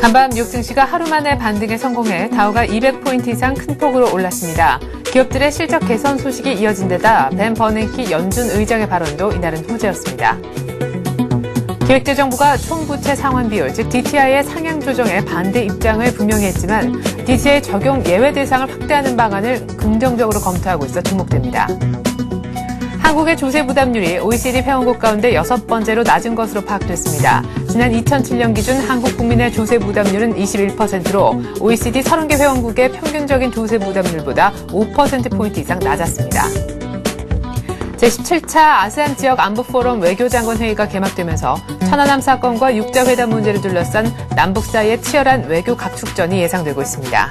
간밤 뉴욕 증시가 하루 만에 반등에 성공해 다우가 200포인트 이상 큰 폭으로 올랐습니다. 기업들의 실적 개선 소식이 이어진 데다 벤 버냉키 연준 의장의 발언도 이날은 호재였습니다. 기획재정부가 총부채 상환 비율, 즉 DTI의 상향 조정에 반대 입장을 분명히 했지만 DTI 적용 예외 대상을 확대하는 방안을 긍정적으로 검토하고 있어 주목됩니다. 한국의 조세 부담률이 OECD 회원국 가운데 6번째로 낮은 것으로 파악됐습니다. 지난 2007년 기준 한국 국민의 조세 부담률은 21%로 OECD 30개 회원국의 평균적인 조세 부담률보다 5%포인트 이상 낮았습니다. 제17차 아세안 지역 안보포럼 외교장관 회의가 개막되면서 천안함 사건과 육자회담 문제를 둘러싼 남북 사이의 치열한 외교 각축전이 예상되고 있습니다.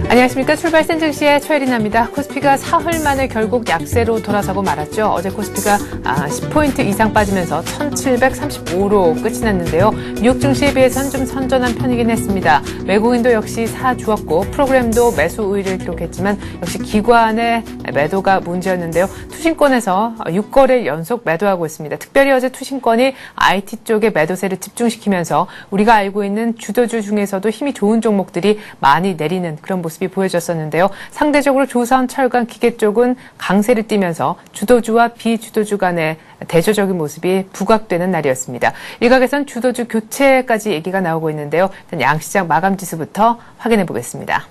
안녕하십니까. 출발센 증시의 최혜린입니다. 코스피가 사흘 만에 결국 약세로 돌아서고 말았죠. 어제 코스피가 10포인트 이상 빠지면서 1735로 끝이 났는데요. 뉴욕 증시에 비해서는 좀 선전한 편이긴 했습니다. 외국인도 역시 사주었고 프로그램도 매수 우위를 기록했지만 역시 기관의 매도가 문제였는데요. 투신권에서 6거래일 연속 매도하고 있습니다. 특별히 어제 투신권이 IT 쪽에 매도세를 집중시키면서 우리가 알고 있는 주도주 중에서도 힘이 좋은 종목들이 많이 내리는 그런 모습이 보여졌었는데요. 상대적으로 조선, 철강, 기계 쪽은 강세를 띠면서 주도주와 비주도주 간의 대조적인 모습이 부각되는 날이었습니다. 일각에선 주도주 교체까지 얘기가 나오고 있는데요. 일단 양시장 마감 지수부터 확인해 보겠습니다.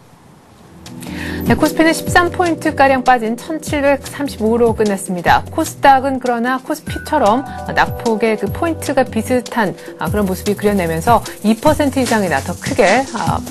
네, 코스피는 13포인트가량 빠진 1735로 끝냈습니다. 코스닥은 그러나 코스피처럼 낙폭의 그 포인트가 비슷한 그런 모습이 그려내면서 2% 이상이나 더 크게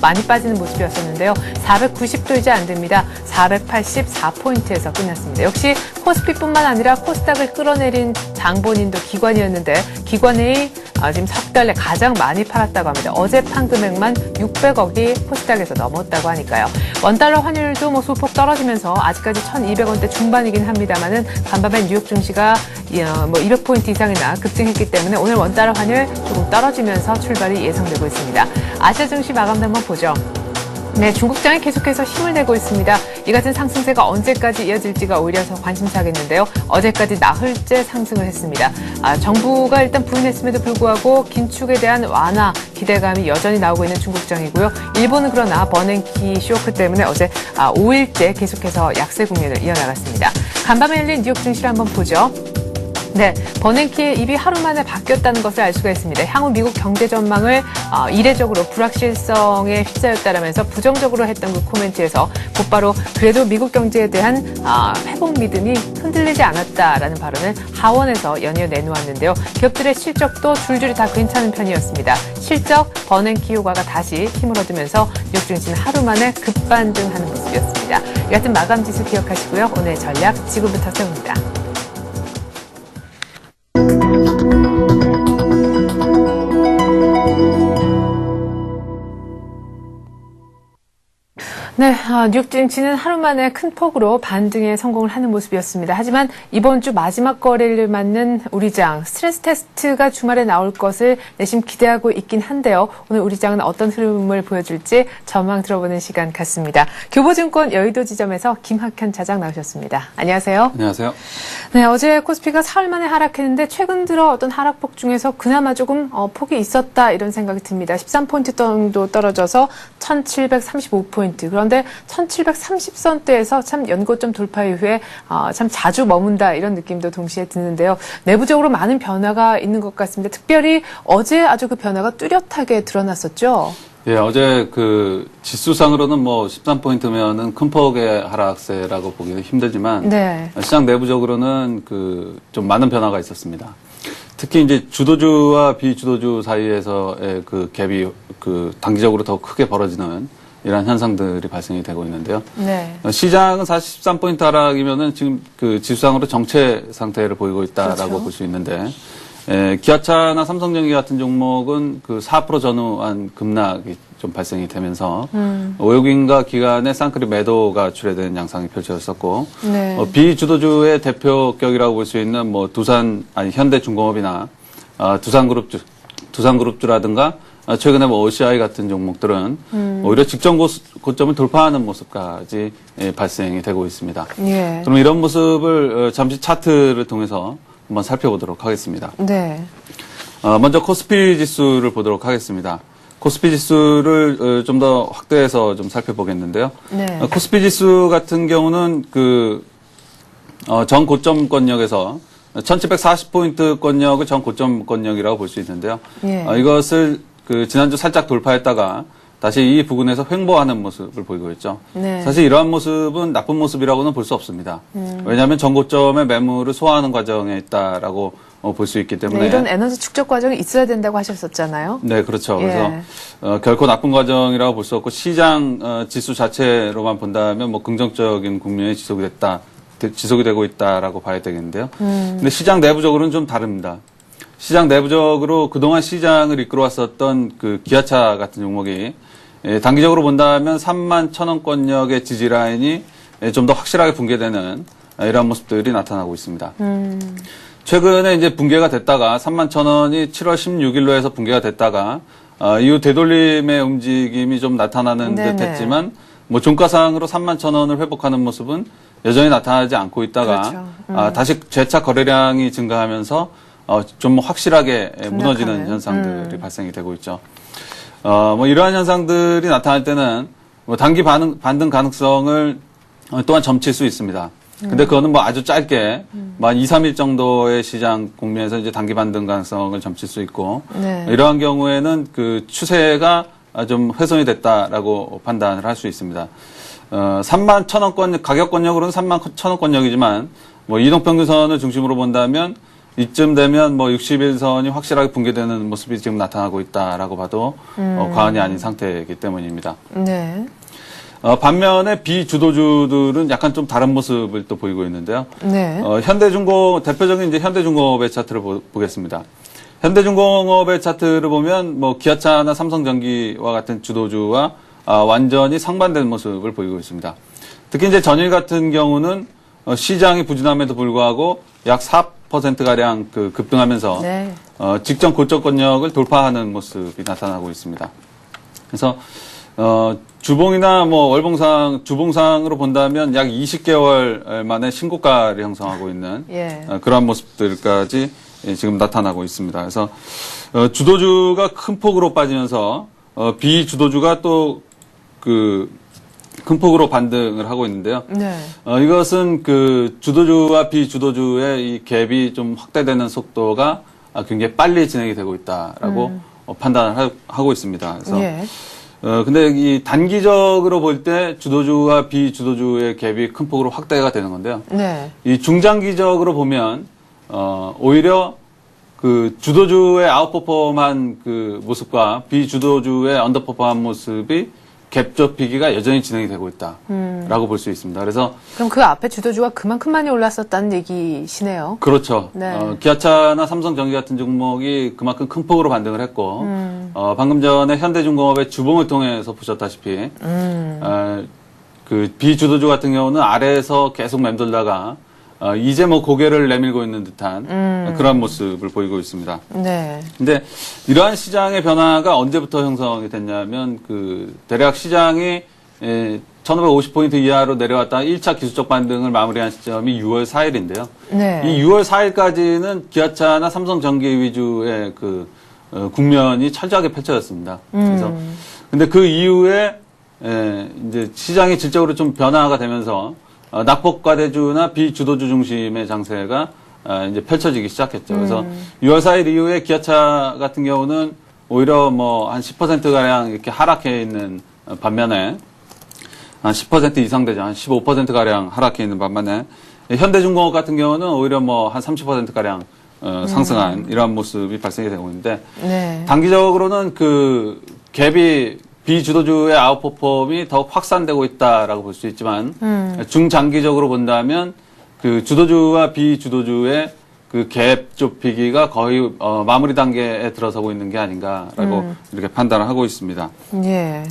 많이 빠지는 모습이었었는데요. 490도 이제 안 됩니다. 484포인트에서 끝났습니다. 역시 코스피뿐만 아니라 코스닥을 끌어내린 장본인도 기관이었는데 기관이 지금 석 달 내 가장 많이 팔았다고 합니다. 어제 판 금액만 600억이 코스닥에서 넘었다고 하니까요. 원달러 환율도 소폭 떨어지면서 아직까지 1,200원대 중반이긴 합니다만은 간밤에 뉴욕 증시가 200포인트 이상이나 급등했기 때문에 오늘 원달러 환율 조금 떨어지면서 출발이 예상되고 있습니다. 아시아 증시 마감도 한번 보죠. 네, 중국장이 계속해서 힘을 내고 있습니다. 이 같은 상승세가 언제까지 이어질지가 오히려 더 관심사겠는데요. 어제까지 나흘째 상승을 했습니다. 정부가 일단 부인했음에도 불구하고 긴축에 대한 완화 기대감이 여전히 나오고 있는 중국장이고요. 일본은 그러나 버냉키 쇼크 때문에 어제 5일째 계속해서 약세 국면을 이어나갔습니다. 간밤에 열린 뉴욕 증시를 한번 보죠. 네, 버냉키의 입이 하루 만에 바뀌었다는 것을 알 수가 있습니다. 향후 미국 경제 전망을 이례적으로 불확실성에 휩싸였다라면서 부정적으로 했던 그 코멘트에서 곧바로 그래도 미국 경제에 대한 회복 믿음이 흔들리지 않았다라는 발언을 하원에서 연이어 내놓았는데요. 기업들의 실적도 줄줄이 다 괜찮은 편이었습니다. 실적 버냉키 효과가 다시 힘을 얻으면서 뉴욕 증시는 하루 만에 급반등하는 모습이었습니다. 이 같은 마감 지수 기억하시고요. 오늘 전략 지금부터 세웁니다. 네, 뉴욕 증시는 하루 만에 큰 폭으로 반등에 성공을 하는 모습이었습니다. 하지만 이번 주 마지막 거래를 맞는 우리장 스트레스 테스트가 주말에 나올 것을 내심 기대하고 있긴 한데요. 오늘 우리장은 어떤 흐름을 보여줄지 전망 들어보는 시간 같습니다. 교보증권 여의도 지점에서 김학현 차장 나오셨습니다. 안녕하세요. 안녕하세요. 네, 어제 코스피가 사흘 만에 하락했는데 최근 들어 어떤 하락폭 중에서 그나마 조금 폭이 있었다 이런 생각이 듭니다. 13포인트 정도 떨어져서 1735포인트. 그런데 1730선대에서 참 연고점 돌파 이후에 참 자주 머문다 이런 느낌도 동시에 드는데요. 내부적으로 많은 변화가 있는 것 같습니다. 특별히 어제 아주 그 변화가 뚜렷하게 드러났었죠. 예, 어제 그 지수상으로는 13포인트면은 큰 폭의 하락세라고 보기는 힘들지만 네. 시장 내부적으로는 좀 많은 변화가 있었습니다. 특히 이제 주도주와 비주도주 사이에서의 그 갭이 단기적으로 더 크게 벌어지는 이런 현상들이 발생이 되고 있는데요. 네. 시장은 사실 13포인트 하락이면은 지금 지수상으로 정체 상태를 보이고 있다라고 그렇죠. 볼 수 있는데, 기아차나 삼성전기 같은 종목은 4% 전후한 급락이 좀 발생이 되면서, 외국인과 기관의 쌍끌이 매도가 출회되는 양상이 펼쳐졌었고, 네. 비주도주의 대표격이라고 볼 수 있는 현대중공업이나, 두산그룹주라든가, 최근에 OCI 같은 종목들은 오히려 직전 고점을 돌파하는 모습까지 발생이 되고 있습니다. 예. 그럼 이런 모습을 잠시 차트를 통해서 한번 살펴보도록 하겠습니다. 네. 먼저 코스피 지수를 보도록 하겠습니다. 코스피 지수를 좀 더 확대해서 좀 살펴보겠는데요. 네. 코스피 지수 같은 경우는 전 고점권역에서 1740포인트권역을 전 고점권역이라고 볼 수 있는데요. 예. 이것을 지난주 살짝 돌파했다가 다시 이 부근에서 횡보하는 모습을 보이고 있죠. 네. 사실 이러한 모습은 나쁜 모습이라고는 볼 수 없습니다. 왜냐하면 전고점의 매물을 소화하는 과정에 있다라고 볼 수 있기 때문에. 네, 이런 에너지 축적 과정이 있어야 된다고 하셨었잖아요. 네, 그렇죠. 예. 그래서 결코 나쁜 과정이라고 볼 수 없고 시장 지수 자체로만 본다면 뭐 긍정적인 국면이 지속이 되고 있다라고 봐야 되겠는데요. 근데 시장 내부적으로는 좀 다릅니다. 시장 내부적으로 그동안 시장을 이끌어왔었던 기아차 같은 종목이 단기적으로 본다면 31,000원권역의 지지라인이 좀 더 확실하게 붕괴되는 이러한 모습들이 나타나고 있습니다. 최근에 이제 붕괴가 됐다가 31,000원이 7월 16일로 해서 붕괴가 됐다가 이후 되돌림의 움직임이 좀 나타나는 듯 했지만 뭐 종가상으로 31,000원을 회복하는 모습은 여전히 나타나지 않고 있다가 그렇죠. 다시 재차 거래량이 증가하면서 좀 확실하게 무너지는 현상들이 발생이 되고 있죠. 뭐 이러한 현상들이 나타날 때는 뭐 단기 반등 가능성을 또한 점칠 수 있습니다. 근데 그거는 뭐 아주 짧게 한 2, 3일 정도의 시장 국면에서 이제 단기 반등 가능성을 점칠 수 있고 네. 이러한 경우에는 추세가 좀 훼손이 됐다라고 판단을 할 수 있습니다. 31,000원권 가격권역으로는 31,000원권역이지만 뭐 이동평균선을 중심으로 본다면 이쯤 되면 뭐 60일선이 확실하게 붕괴되는 모습이 지금 나타나고 있다라고 봐도 과언이 아닌 상태이기 때문입니다. 네. 반면에 비주도주들은 약간 좀 다른 모습을 또 보이고 있는데요. 네. 현대중공업 대표적인 이제 현대중공업의 차트를 보겠습니다. 현대중공업의 차트를 보면 뭐 기아차나 삼성전기와 같은 주도주와 완전히 상반된 모습을 보이고 있습니다. 특히 이제 전일 같은 경우는 시장이 부진함에도 불구하고 약 4%가량 급등하면서 네. 직전 고점권역을 돌파하는 모습이 나타나고 있습니다. 그래서 주봉이나 뭐 주봉상으로 본다면 약 20개월 만에 신고가를 형성하고 있는 예. 그러한 모습들까지 지금 나타나고 있습니다. 그래서 주도주가 큰 폭으로 빠지면서 비주도주가 또 큰 폭으로 반등을 하고 있는데요. 네. 이것은 주도주와 비주도주의 이 갭이 좀 확대되는 속도가 굉장히 빨리 진행이 되고 있다라고 판단을 하고 있습니다. 그래서 예. 근데 이 단기적으로 볼 때 주도주와 비주도주의 갭이 큰 폭으로 확대가 되는 건데요. 네. 이 중장기적으로 보면 오히려 주도주의 아웃퍼폼한 모습과 비주도주의 언더퍼폼한 모습이 갭 좁히기가 여전히 진행이 되고 있다라고 볼 수 있습니다. 그래서 그럼 그 앞에 주도주가 그만큼 많이 올랐었다는 얘기시네요. 그렇죠. 네. 기아차나 삼성전기 같은 종목이 그만큼 큰 폭으로 반등을 했고 방금 전에 현대중공업의 주봉을 통해서 보셨다시피 비주도주 같은 경우는 아래에서 계속 맴돌다가 이제 뭐 고개를 내밀고 있는 듯한 그런 모습을 보이고 있습니다. 네. 근데 이러한 시장의 변화가 언제부터 형성이 됐냐면 대략 시장이 1550포인트 이하로 내려왔다 1차 기술적 반등을 마무리한 시점이 6월 4일인데요. 네. 이 6월 4일까지는 기아차나 삼성전기 위주의 국면이 철저하게 펼쳐졌습니다. 그래서 근데 그 이후에 이제 시장이 질적으로 좀 변화가 되면서 낙폭과대주나 비주도주 중심의 장세가 이제 펼쳐지기 시작했죠. 그래서 6월 4일 이후에 기아차 같은 경우는 오히려 뭐 한 10%가량 이렇게 하락해 있는 반면에 한 10% 이상 되죠. 한 15%가량 하락해 있는 반면에 현대중공업 같은 경우는 오히려 뭐 한 30%가량 상승한 이러한 모습이 발생이 되고 있는데 네. 단기적으로는 갭이 비주도주의 아웃퍼폼이 더욱 확산되고 있다라고 볼 수 있지만 중장기적으로 본다면 주도주와 비주도주의 갭 좁히기가 거의 마무리 단계에 들어서고 있는 게 아닌가라고 이렇게 판단을 하고 있습니다. 예.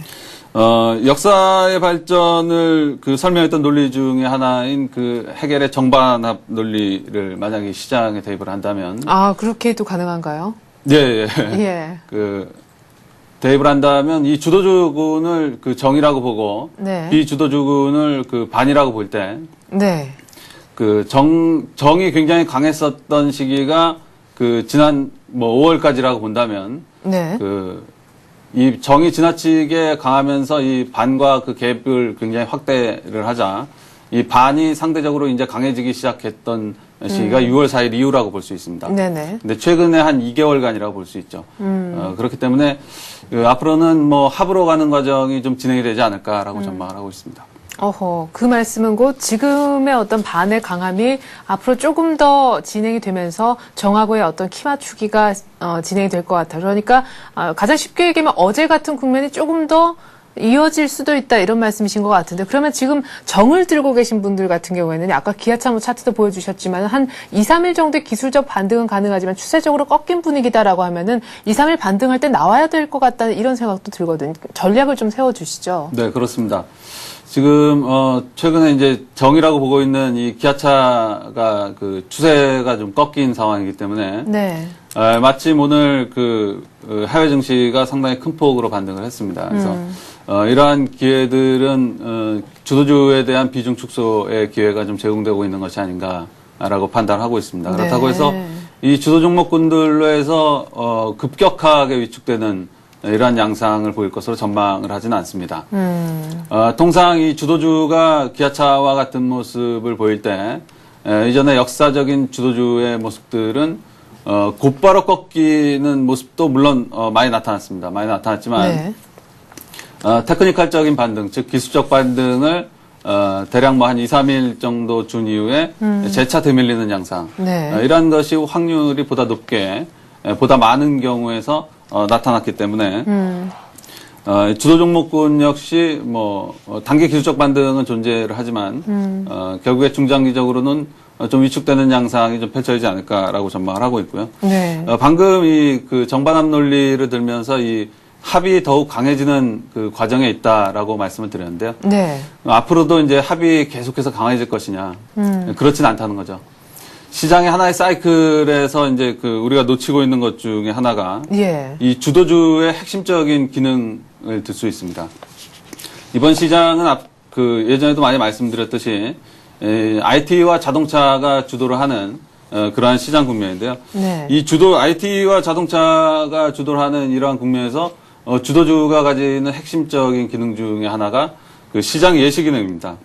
역사의 발전을 설명했던 논리 중에 하나인 해겔의 정반합 논리를 만약에 시장에 대입을 한다면 그렇게 해도 가능한가요? 예. 예. 대입을 한다면 이 주도주군을 정이라고 보고 네. 비주도주군을 반이라고 볼 때 네. 그 정이 굉장히 강했었던 시기가 그 지난 뭐 5월까지라고 본다면 네. 이 정이 지나치게 강하면서 이 반과 그 갭을 굉장히 확대를 하자 이 반이 상대적으로 이제 강해지기 시작했던 시기가 6월 4일 이후라고 볼 수 있습니다. 네네. 근데 최근에 한 2개월간이라고 볼 수 있죠. 그렇기 때문에 앞으로는 뭐 합으로 가는 과정이 좀 진행이 되지 않을까라고 전망을 하고 있습니다. 어허, 그 말씀은 곧 지금의 어떤 반의 강함이 앞으로 조금 더 진행이 되면서 정하고의 어떤 키 맞추기가 진행이 될 것 같아요. 그러니까 가장 쉽게 얘기하면 어제 같은 국면이 조금 더 이어질 수도 있다 이런 말씀이신 것 같은데 그러면 지금 정을 들고 계신 분들 같은 경우에는 아까 기아차 차트도 보여주셨지만 한 2, 3일 정도의 기술적 반등은 가능하지만 추세적으로 꺾인 분위기다라고 하면은 2, 3일 반등할 때 나와야 될 것 같다는 이런 생각도 들거든요. 전략을 좀 세워주시죠. 네, 그렇습니다. 지금 최근에 이제 정이라고 보고 있는 이 기아차가 그 추세가 좀 꺾인 상황이기 때문에 네. 마침 오늘 그 해외 증시가 상당히 큰 폭으로 반등을 했습니다. 그래서 이러한 기회들은 주도주에 대한 비중 축소의 기회가 좀 제공되고 있는 것이 아닌가라고 판단하고 있습니다. 네. 그렇다고 해서 이 주도 종목군들로 해서 급격하게 위축되는 이러한 양상을 보일 것으로 전망을 하지는 않습니다. 통상 이 주도주가 기아차와 같은 모습을 보일 때 이전에 역사적인 주도주의 모습들은 곧바로 꺾이는 모습도 물론 많이 나타났습니다. 많이 나타났지만 네. 테크니컬적인 반등, 즉 기술적 반등을 대략 뭐 한 2, 3일 정도 준 이후에 재차 되밀리는 양상. 네. 이러한 것이 확률이 보다 높게, 보다 많은 경우에서 나타났기 때문에 주도 종목군 역시 뭐 단기 기술적 반등은 존재를 하지만 결국에 중장기적으로는 좀 위축되는 양상이 좀 펼쳐지지 않을까라고 전망을 하고 있고요. 네. 방금 이 그 정반합 논리를 들면서 이 합이 더욱 강해지는 그 과정에 있다라고 말씀을 드렸는데요. 네. 앞으로도 이제 합이 계속해서 강해질 것이냐? 그렇진 않다는 거죠. 시장의 하나의 사이클에서 이제 그 우리가 놓치고 있는 것 중에 하나가 예. 이 주도주의 핵심적인 기능을 들 수 있습니다. 이번 시장은 그 예전에도 많이 말씀드렸듯이 IT와 자동차가 주도를 하는 그러한 시장 국면인데요. 네. 이 IT와 자동차가 주도를 하는 이러한 국면에서 주도주가 가지는 핵심적인 기능 중에 하나가 그 시장 예시 기능입니다.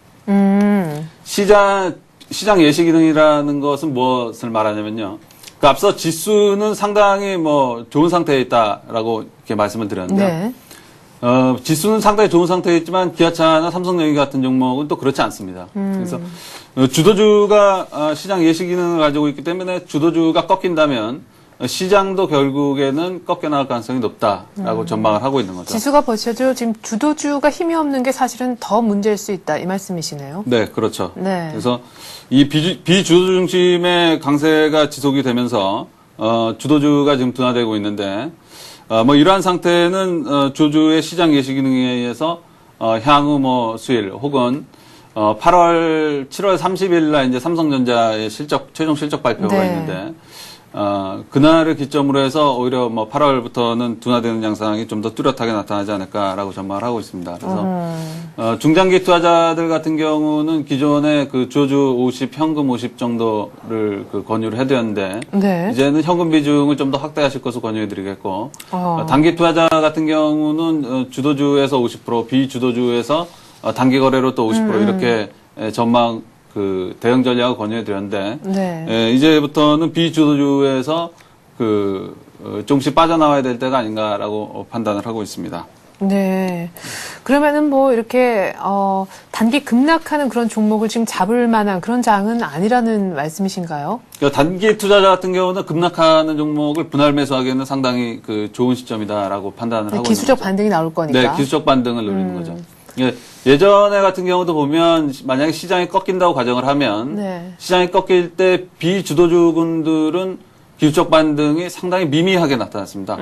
시장 예시 기능이라는 것은 무엇을 말하냐면요. 그 앞서 지수는 상당히 뭐 좋은 상태에 있다라고 이렇게 말씀을 드렸는데요. 네. 지수는 상당히 좋은 상태에 있지만 기아차나 삼성전기 같은 종목은 또 그렇지 않습니다. 그래서 주도주가 시장 예시 기능을 가지고 있기 때문에 주도주가 꺾인다면 시장도 결국에는 꺾여나갈 가능성이 높다라고 전망을 하고 있는 거죠. 지수가 버텨도 지금 주도주가 힘이 없는 게 사실은 더 문제일 수 있다 이 말씀이시네요. 네, 그렇죠. 네. 그래서 이 비주도 중심의 강세가 지속이 되면서 주도주가 지금 둔화되고 있는데 뭐 이러한 상태는 주주의 시장 예시 기능에 의해서 향후 뭐 수일 혹은 7월 30일 날 이제 삼성전자의 최종 실적 발표가 네. 있는데 그날을 기점으로 해서 오히려 뭐 8월부터는 둔화되는 양상이 좀 더 뚜렷하게 나타나지 않을까라고 전망을 하고 있습니다. 그래서 중장기 투자자들 같은 경우는 기존에 그 주주 50, 현금 50 정도를 그 권유를 해드렸는데 네. 이제는 현금 비중을 좀 더 확대하실 것을 권유해드리겠고 단기 투자자 같은 경우는 주도주에서 50%, 비주도주에서 단기 거래로 또 50% 이렇게 전망 그 대응 전략을 권유해드렸는데 네. 이제부터는 비주도주에서 조금씩 빠져나와야 될 때가 아닌가라고 판단을 하고 있습니다. 네. 그러면은 뭐 이렇게 단기 급락하는 그런 종목을 지금 잡을 만한 그런 장은 아니라는 말씀이신가요? 그러니까 단기 투자자 같은 경우는 급락하는 종목을 분할 매수하기에는 상당히 그 좋은 시점이다라고 판단을 하고 기술적 있는 거죠. 반등이 나올 거니까. 네, 기술적 반등을 노리는 거죠. 예전에 같은 경우도 보면 만약에 시장이 꺾인다고 가정을 하면 네. 시장이 꺾일 때 비주도주군들은 기술적 반등이 상당히 미미하게 나타났습니다.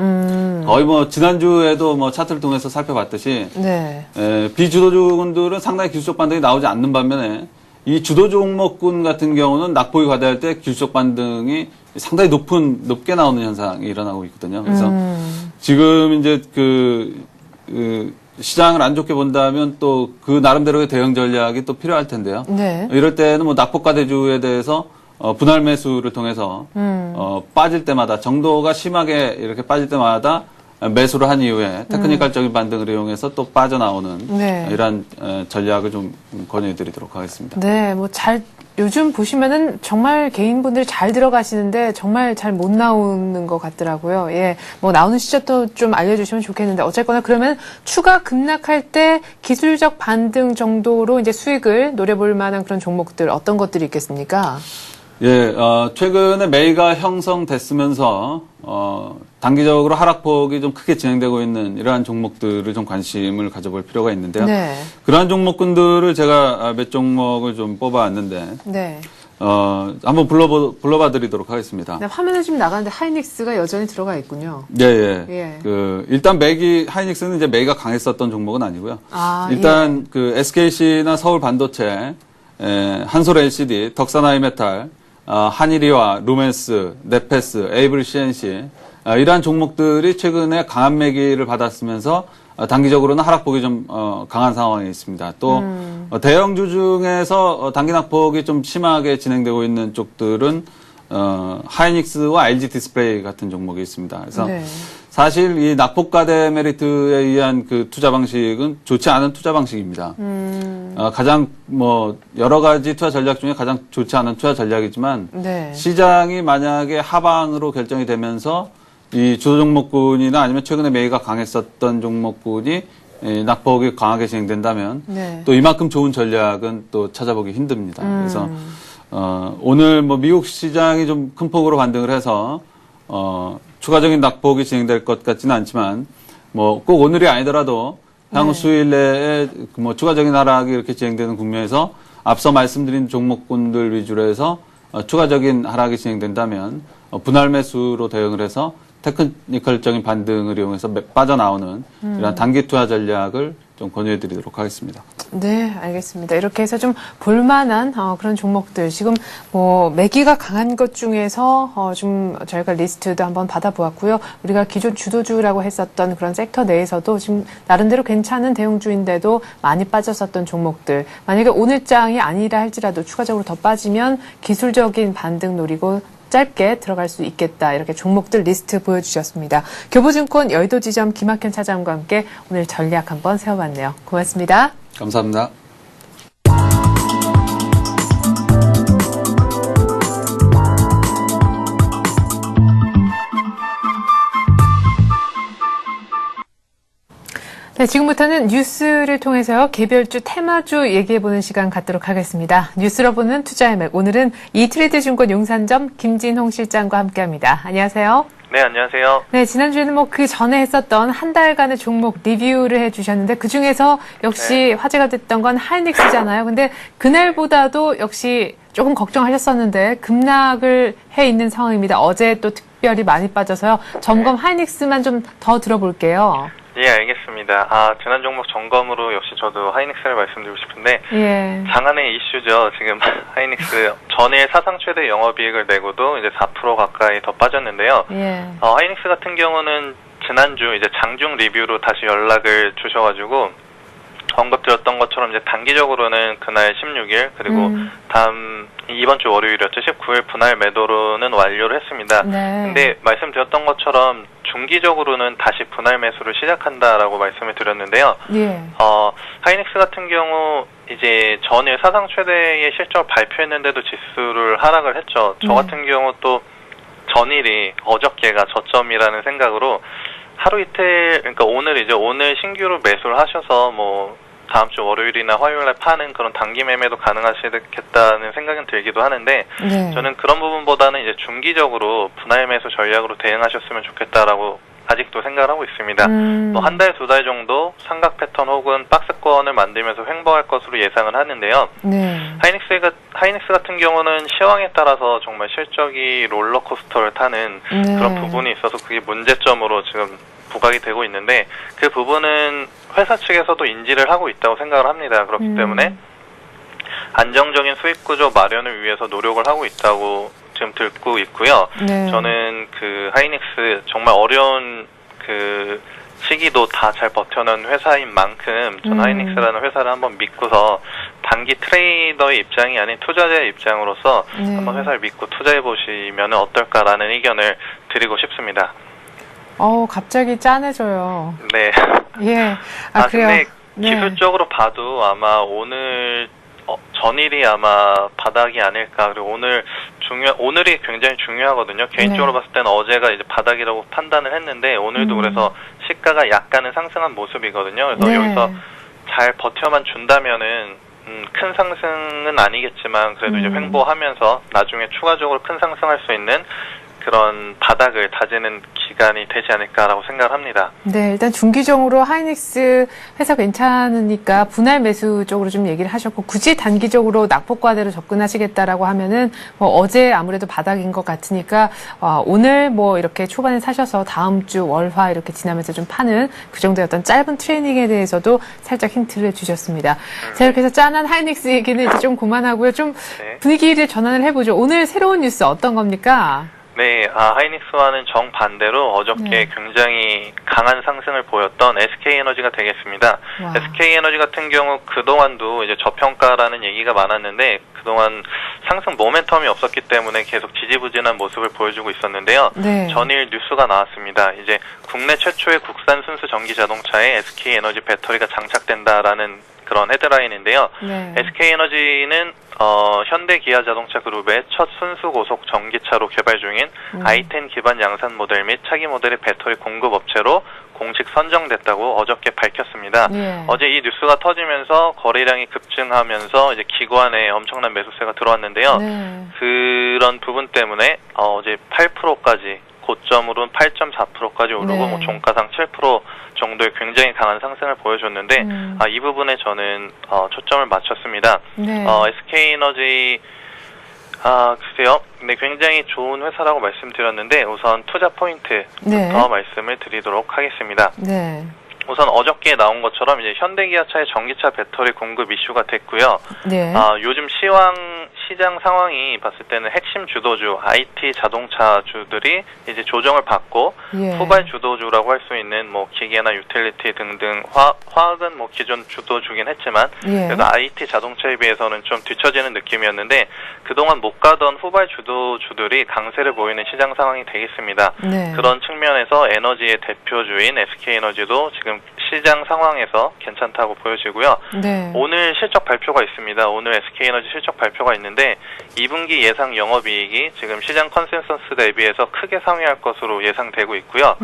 거의 뭐 지난주에도 뭐 차트를 통해서 살펴봤듯이 네. 비주도주군들은 상당히 기술적 반등이 나오지 않는 반면에 이 주도주 종목군 같은 경우는 낙폭이 과다할 때 기술적 반등이 상당히 높게 나오는 현상이 일어나고 있거든요. 그래서 지금 이제 시장을 안 좋게 본다면 또 그 나름대로의 대응 전략이 또 필요할 텐데요. 네. 이럴 때는 뭐 낙폭과대주에 대해서 분할 매수를 통해서 빠질 때마다 정도가 심하게 이렇게 빠질 때마다 매수를 한 이후에 테크니컬적인 반등을 이용해서 또 빠져나오는 네. 이런 전략을 좀 권유해드리도록 하겠습니다. 네, 뭐 요즘 보시면은 정말 개인분들이 잘 들어가시는데 정말 잘 못 나오는 것 같더라고요. 예, 뭐 나오는 시점도 좀 알려주시면 좋겠는데 어쨌거나 그러면 추가 급락할 때 기술적 반등 정도로 이제 수익을 노려볼 만한 그런 종목들 어떤 것들이 있겠습니까? 예, 최근에 매기가 형성됐으면서, 단기적으로 하락폭이 좀 크게 진행되고 있는 이러한 종목들을 좀 관심을 가져볼 필요가 있는데요. 네. 그러한 종목군들을 제가 몇 종목을 좀 뽑아왔는데, 네. 한번 불러봐 드리도록 하겠습니다. 네, 화면에 지금 나가는데 하이닉스가 여전히 들어가 있군요. 예, 예. 예. 일단 하이닉스는 이제 매기가 강했었던 종목은 아니고요. 예. 일단 SKC나 서울 반도체, 한솔 LCD, 덕산하이메탈, 한일이와, 루멘스, 네페스, 에이블 CNC 이러한 종목들이 최근에 강한 매기를 받았으면서 단기적으로는 하락폭이 좀 강한 상황에 있습니다. 또 대형주 중에서 단기 낙폭이 좀 심하게 진행되고 있는 쪽들은 하이닉스와 LG 디스플레이 같은 종목이 있습니다. 그래서 네. 사실 이 낙폭과대 메리트에 의한 그 투자 방식은 좋지 않은 투자 방식입니다. 가장 여러 가지 투자 전략 중에 가장 좋지 않은 투자 전략이지만 네. 시장이 만약에 하방으로 결정이 되면서 이 주도 종목군이나 아니면 최근에 매기가 강했었던 종목군이 낙폭이 강하게 진행된다면 네. 또 이만큼 좋은 전략은 또 찾아보기 힘듭니다. 그래서 오늘 미국 시장이 좀 큰 폭으로 반등을 해서 추가적인 낙폭이 진행될 것 같지는 않지만 꼭 오늘이 아니더라도 향후 네. 수일 내에 추가적인 하락이 이렇게 진행되는 국면에서 앞서 말씀드린 종목군들 위주로 해서 추가적인 하락이 진행된다면 분할 매수로 대응을 해서 테크니컬적인 반등을 이용해서 빠져나오는 이런 단기 투자 전략을 좀 권유해드리도록 하겠습니다. 네, 알겠습니다. 이렇게 해서 좀 볼만한 그런 종목들 지금 매기가 강한 것 중에서 좀 저희가 리스트도 한번 받아보았고요. 우리가 기존 주도주라고 했었던 그런 섹터 내에서도 지금 나름대로 괜찮은 대형주인데도 많이 빠졌었던 종목들. 만약에 오늘 장이 아니라 할지라도 추가적으로 더 빠지면 기술적인 반등 노리고 짧게 들어갈 수 있겠다. 이렇게 종목들 리스트 보여주셨습니다. 교보증권 여의도 지점 김학현 차장과 함께 오늘 전략 한번 세워봤네요. 고맙습니다. 감사합니다. 네, 지금부터는 뉴스를 통해서요, 개별주, 테마주 얘기해보는 시간 갖도록 하겠습니다. 뉴스로 보는 투자의 맥. 오늘은 이트레이드 증권 용산점 김진홍 실장과 함께 합니다. 안녕하세요. 네, 안녕하세요. 네, 지난주에는 그 전에 했었던 한 달간의 종목 리뷰를 해주셨는데, 그 중에서 역시 화제가 됐던 건 하이닉스잖아요. 근데 그날보다도 역시 조금 걱정하셨었는데, 급락을 해 있는 상황입니다. 어제 또 특별히 많이 빠져서요. 점검 하이닉스만 좀 더 들어볼게요. 예, 알겠습니다. 지난 종목 점검으로 역시 저도 하이닉스를 말씀드리고 싶은데, 예. 장안의 이슈죠. 지금 하이닉스 전일 사상 최대 영업이익을 내고도 이제 4% 가까이 더 빠졌는데요. 예. 하이닉스 같은 경우는 지난주 이제 장중 리뷰로 다시 연락을 주셔가지고, 언급드렸던 것처럼 이제 단기적으로는 그날 16일, 그리고 이번 주 월요일이었죠. 19일 분할 매도로는 완료를 했습니다. 네. 근데 말씀드렸던 것처럼 중기적으로는 다시 분할 매수를 시작한다라고 말씀을 드렸는데요. 예. 하이닉스 같은 경우 이제 전일 사상 최대의 실적을 발표했는데도 지수를 하락을 했죠. 저 같은 경우 또 전일이 어저께가 저점이라는 생각으로 하루 이틀, 그러니까 오늘 신규로 매수를 하셔서 다음 주 월요일이나 화요일날 파는 그런 단기 매매도 가능하시겠다는 생각은 들기도 하는데, 네. 저는 그런 부분보다는 이제 중기적으로 분할 매수 전략으로 대응하셨으면 좋겠다라고 아직도 생각을 하고 있습니다. 한 달, 두 달 정도 삼각 패턴 혹은 박스권을 만들면서 횡보할 것으로 예상을 하는데요. 네. 하이닉스 같은 경우는 시황에 따라서 정말 실적이 롤러코스터를 타는 그런 부분이 있어서 그게 문제점으로 지금 부각이 되고 있는데, 그 부분은 회사 측에서도 인지를 하고 있다고 생각을 합니다. 그렇기 때문에 안정적인 수익 구조 마련을 위해서 노력을 하고 있다고 지금 듣고 있고요. 네. 저는 그 하이닉스 정말 어려운 그 시기도 다 잘 버텨낸 회사인 만큼 전 하이닉스라는 회사를 한번 믿고서 단기 트레이더의 입장이 아닌 투자자의 입장으로서 한번 회사를 믿고 투자해 보시면 어떨까라는 의견을 드리고 싶습니다. 갑자기 짠해져요. 네. 예. 그래요. 근데 기술적으로 봐도 아마 오늘 전일이 아마 바닥이 아닐까. 그리고 오늘이 굉장히 중요하거든요. 개인적으로 봤을 때는 어제가 이제 바닥이라고 판단을 했는데 오늘도 그래서 시가가 약간은 상승한 모습이거든요. 그래서 여기서 잘 버텨만 준다면은 큰 상승은 아니겠지만 그래도 이제 횡보하면서 나중에 추가적으로 큰 상승할 수 있는 그런 바닥을 다지는 기간이 되지 않을까라고 생각을 합니다. 네, 일단 중기적으로 하이닉스 회사 괜찮으니까 분할 매수 쪽으로 좀 얘기를 하셨고 굳이 단기적으로 낙폭과대로 접근하시겠다라고 하면은 어제 아무래도 바닥인 것 같으니까 오늘 이렇게 초반에 사셔서 다음 주 월화 이렇게 지나면서 좀 파는 그 정도의 어떤 짧은 트레이닝에 대해서도 살짝 힌트를 주셨습니다. 자, 이렇게 해서 짠한 하이닉스 얘기는 이제 좀 그만하고요. 좀 분위기를 전환을 해보죠. 오늘 새로운 뉴스 어떤 겁니까? 네, 하이닉스와는 정반대로 어저께 굉장히 강한 상승을 보였던 SK에너지가 되겠습니다. 와. SK에너지 같은 경우 그동안도 이제 저평가라는 얘기가 많았는데 그동안 상승 모멘텀이 없었기 때문에 계속 지지부진한 모습을 보여주고 있었는데요. 전일 뉴스가 나왔습니다. 이제 국내 최초의 국산 순수 전기 자동차에 SK에너지 배터리가 장착된다라는 그런 헤드라인인데요. SK에너지는 현대 기아 자동차 그룹의 첫 순수 고속 전기차로 개발 중인 i10 기반 양산 모델 및 차기 모델의 배터리 공급 업체로 공식 선정됐다고 어저께 밝혔습니다. 어제 이 뉴스가 터지면서 거래량이 급증하면서 이제 기관에 엄청난 매수세가 들어왔는데요. 그런 부분 때문에 어제 8%까지 고점으로는 8.4%까지 오르고 종가상 7% 정도의 굉장히 강한 상승을 보여줬는데 이 부분에 저는 초점을 맞췄습니다. SK에너지 글쎄요. 네, 굉장히 좋은 회사라고 말씀드렸는데 우선 투자 포인트부터 말씀을 드리도록 하겠습니다. 우선 어저께 나온 것처럼 이제 현대기아차의 전기차 배터리 공급 이슈가 됐고요. 요즘 시장 상황이 봤을 때는 핵심 주도주, IT 자동차주들이 이제 조정을 받고 후발 주도주라고 할 수 있는 기계나 유틸리티 등등 화학은 기존 주도주긴 했지만 그래도 IT 자동차에 비해서는 좀 뒤처지는 느낌이었는데 그동안 못 가던 후발 주도주들이 강세를 보이는 시장 상황이 되겠습니다. 그런 측면에서 에너지의 대표주인 SK에너지도 지금 시장 상황에서 괜찮다고 보여지고요. 오늘 실적 발표가 있습니다. 오늘 SK에너지 실적 발표가 있는데 2분기 예상 영업이익이 지금 시장 컨센서스 대비해서 크게 상회할 것으로 예상되고 있고요.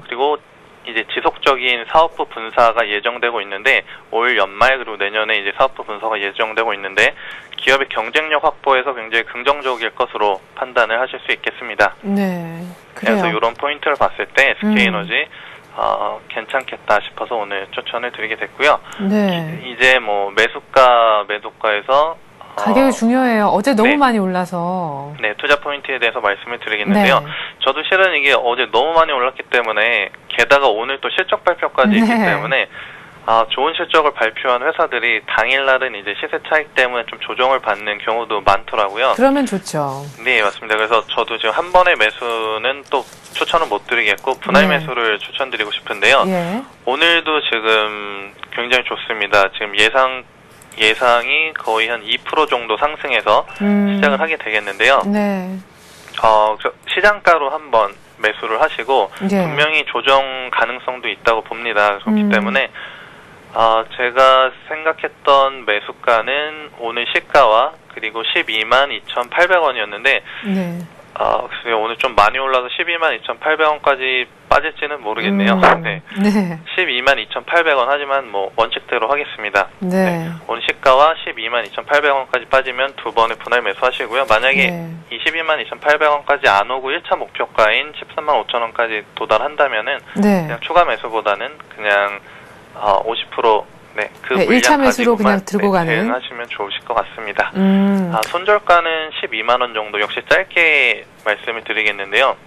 그리고 이제 지속적인 사업부 분사가 예정되고 있는데 올 연말 그리고 내년에 이제 사업부 분사가 예정되고 있는데 기업의 경쟁력 확보에서 굉장히 긍정적일 것으로 판단을 하실 수 있겠습니다. 그래서 이런 포인트를 봤을 때 SK에너지 괜찮겠다 싶어서 오늘 추천을 드리게 됐고요. 이제 매도가에서 가격이 중요해요. 어제 너무 많이 올라서. 투자 포인트에 대해서 말씀을 드리겠는데요. 저도 실은 이게 어제 너무 많이 올랐기 때문에 게다가 오늘 또 실적 발표까지 있기 때문에 좋은 실적을 발표한 회사들이 당일날은 이제 시세 차익 때문에 좀 조정을 받는 경우도 많더라고요. 그러면 좋죠. 네, 맞습니다. 그래서 저도 지금 한 번의 매수는 또 추천은 못 드리겠고 분할 매수를 추천드리고 싶은데요. 오늘도 지금 굉장히 좋습니다. 지금 예상이 거의 한 2% 정도 상승해서 시작을 하게 되겠는데요. 시장가로 한번 매수를 하시고 분명히 조정 가능성도 있다고 봅니다. 그렇기 때문에 제가 생각했던 매수가는 오늘 시가와 그리고 122,800원이었는데 글쎄요, 오늘 좀 많이 올라서 122,800원까지 빠질지는 모르겠네요. 122,800원 하지만 원칙대로 하겠습니다. 오늘 시가와 122,800원까지 빠지면 두 번의 분할 매수하시고요. 만약에 22,800원까지 안 오고 1차 목표가인 135,000원까지 도달한다면은 그냥 추가 매수보다는 그냥 50% 그 물량 1차 매수로 그냥 들고 가는 대응하시면 좋으실 것 같습니다. 손절가는 12만원 정도 역시 짧게 말씀을 드리겠는데요.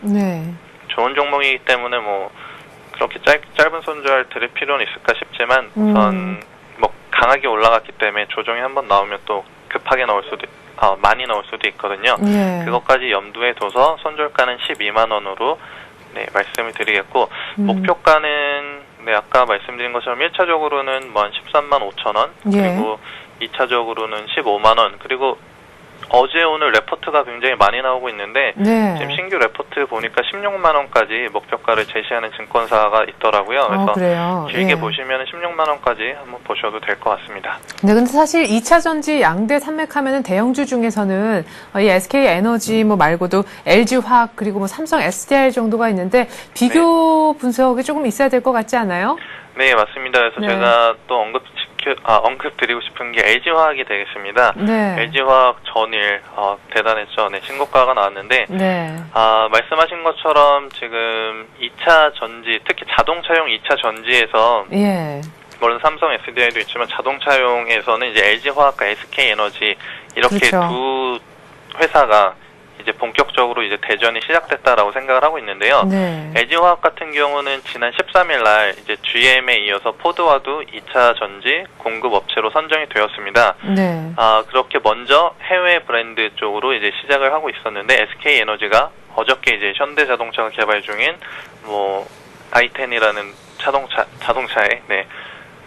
좋은 종목이기 때문에 그렇게 짧은 손절 드릴 필요는 있을까 싶지만 우선 강하게 올라갔기 때문에 조정이 한번 나오면 또 급하게 나올 수도 많이 나올 수도 있거든요. 그것까지 염두에 둬서 손절가는 12만원으로 네, 말씀을 드리겠고, 목표가는, 네, 아까 말씀드린 것처럼 1차적으로는 뭐 한 13만 5천 원, 그리고 2차적으로는 15만 원, 그리고 어제 오늘 레포트가 굉장히 많이 나오고 있는데 지금 신규 레포트 보니까 16만 원까지 목표가를 제시하는 증권사가 있더라고요. 그래서 길게 보시면 16만 원까지 한번 보셔도 될 것 같습니다. 네, 근데 사실 2차 전지 양대 산맥하면은 대형주 중에서는 이 SK 에너지 뭐 말고도 LG 화학 그리고 뭐 삼성 SDI 정도가 있는데 비교 분석이 조금 있어야 될 것 같지 않아요? 네, 맞습니다. 그래서 제가 또 언급드리고 싶은 게 LG화학이 되겠습니다. LG화학 전일 대단했죠. 네, 신고가가 나왔는데 말씀하신 것처럼 지금 2차 전지, 특히 자동차용 2차 전지에서 물론 삼성 SDI도 있지만 자동차용에서는 이제 LG화학과 SK에너지 이렇게 두 회사가 이제 본격적으로 이제 대전이 시작됐다라고 생각을 하고 있는데요. LG화학 같은 경우는 지난 13일 날 이제 GM에 이어서 포드와도 2차 전지 공급 업체로 선정이 되었습니다. 그렇게 먼저 해외 브랜드 쪽으로 이제 시작을 하고 있었는데 SK에너지가 어저께 이제 현대자동차가 개발 중인 뭐 i10이라는 자동차에